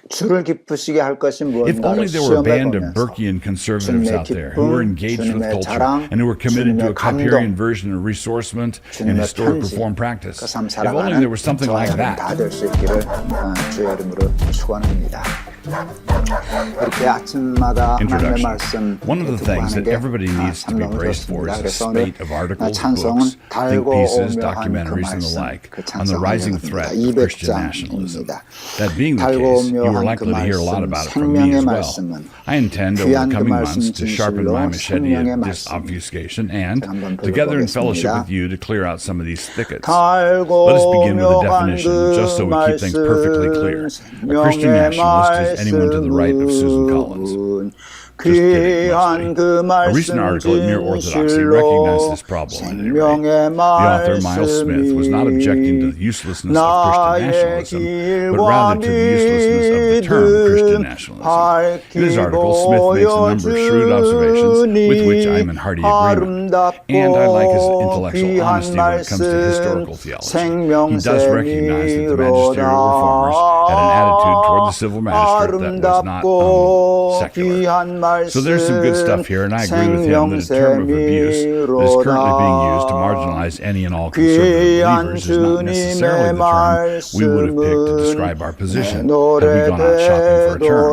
주를 기쁘시게 할 것이 If only there were a band of Burkean conservatives out there who were engaged with culture and who were committed to a Kuyperian version of resourcement and historic reform practice. If only there was something like that. Introduction. One of the things that everybody needs to be braced for is a spate of articles, books, think pieces, documentaries, and the like on the rising threat of Christian nationalism. That being the case, you are likely to hear a lot about it from me as well. I intend over the coming months to sharpen my machete of disobfuscation and, together in fellowship with you, to clear out some of these thickets. Let us begin with a definition, just so we keep things perfectly clear. A Christian nationalist is anyone to the right of Susan Collins. 귀한 그 A recent article at Mere Orthodoxy recognized this problem. The author, Miles Smith, was not objecting to the uselessness of Christian nationalism, but rather to the uselessness of the term Christian nationalism. In his article, Smith makes a number of shrewd observations with which I am in hearty agreement, and I like his intellectual honesty when it comes to historical theology. He does recognize that the magisterial reformers had an attitude toward the civil magistrate that was not secular. So there's some good stuff here, and I agree with him that a term of abuse that is currently being used to marginalize any and all conservative believers is not necessarily the term we would have picked to describe our position had we gone out shopping for a term,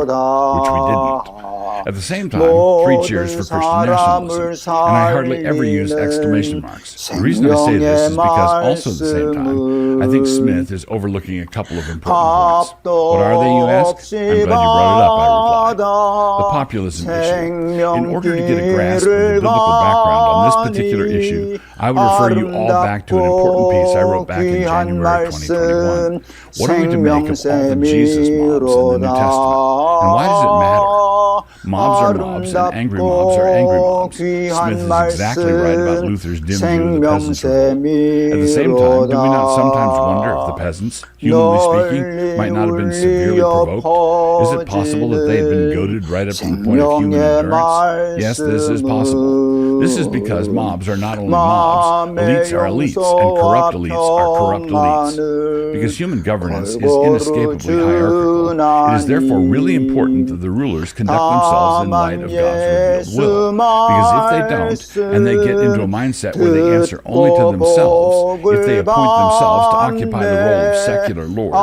which we didn't. At the same time, 3 cheers for Christian nationalism, and I hardly ever use exclamation marks. The reason I say this is because also at the same time, I think Smith is overlooking a couple of important points. What are they, you ask? I'm glad you brought it up, I replied. The populism issue. In order to get a grasp of the biblical background on this particular issue, I would refer you all back to an important piece I wrote back in January 2021. What are we to make of all the Jesus mobs in the New Testament? And why does it matter? Mobs are mobs, and angry mobs are angry mobs. Smith is exactly right about Luther's dim view of the peasants' revolt. At the same time, do we not sometimes wonder if the peasants, humanly speaking, might not have been severely provoked? Is it possible that they had been goaded right up to the point of human endurance? Yes, this is possible. This is because mobs are not only mobs, elites are elites, and corrupt elites are corrupt elites. Because human governance is inescapably hierarchical, it is therefore really important that the rulers conduct themselves in light of God's revealed will. Because if they don't, and they get into a mindset where they answer only to themselves, if they appoint themselves to occupy the role of secular lords,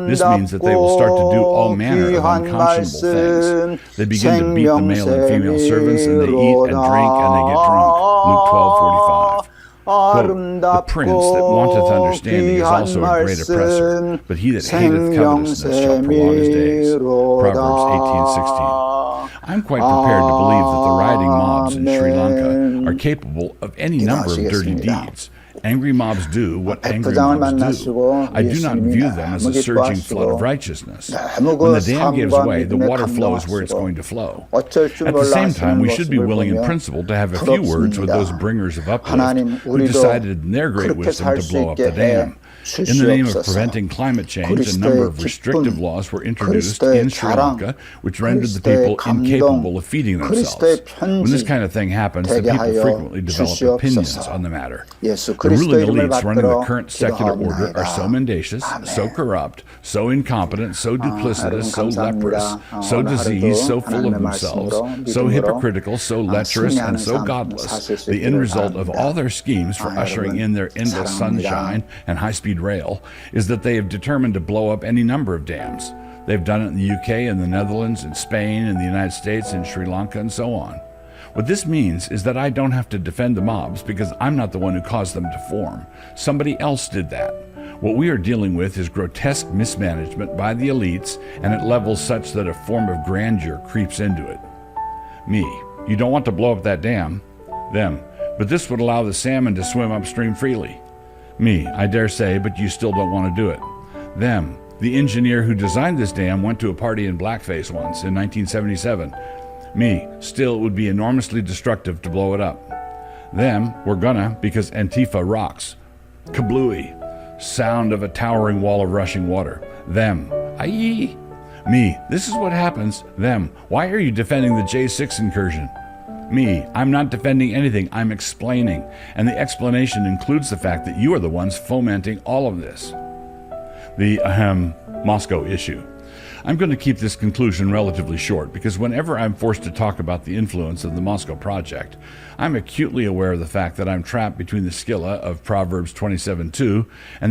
this means that they will start to do all manner of unconscionable things. They begin to beat the male and female servants, and they eat and drink, and they get drunk. Luke 12:45. Quote, the prince that wanteth understanding is also a great oppressor, but he that hateth covetousness shall prolong his days. Proverbs 18:16. I'm quite prepared to believe that the rioting mobs in Sri Lanka are capable of any number of dirty deeds. Angry mobs do what angry mobs do. I do not view them as a surging flood of righteousness. When the dam gives way, the water flows where it's going to flow. At the same time, we should be willing in principle to have a few words with those bringers of uplift who decided in their great wisdom to blow up the dam. In the name of preventing climate change, a number of restrictive laws were introduced in Sri Lanka, which rendered the people incapable of feeding themselves. When this kind of thing happens, the people frequently develop opinions on the matter. The ruling elites running the current secular order are so mendacious, so corrupt, so incompetent, so duplicitous, so leprous, so diseased, so full of themselves, so hypocritical, so lecherous, and so godless. The end result of all their schemes for ushering in their endless sunshine and high-speed rail is that they have determined to blow up any number of dams. They've done it in the UK, in the Netherlands, in Spain, in the United States, in Sri Lanka, and so on. What this means is that I don't have to defend the mobs because I'm not the one who caused them to form. Somebody else did that. What we are dealing with is grotesque mismanagement by the elites, and at levels such that a form of grandeur creeps into it. Me, you don't want to blow up that dam. Them, but this would allow the salmon to swim upstream freely. Me, I dare say, but you still don't want to do it. Them, the engineer who designed this dam went to a party in blackface once in 1977. Me, still it would be enormously destructive to blow it up. Them, we're gonna, because Antifa rocks. Kablooey, sound of a towering wall of rushing water. Them, aye. Me, this is what happens. Them, why are you defending the J6 incursion? Me, I'm not defending anything, I'm explaining. And the explanation includes the fact that you are the ones fomenting all of this. The, Moscow issue. I'm going to keep this conclusion relatively short because whenever I'm forced to talk about the influence of the Moscow Project, I'm acutely aware of the fact that I'm trapped between the Scylla of Proverbs 27:2 and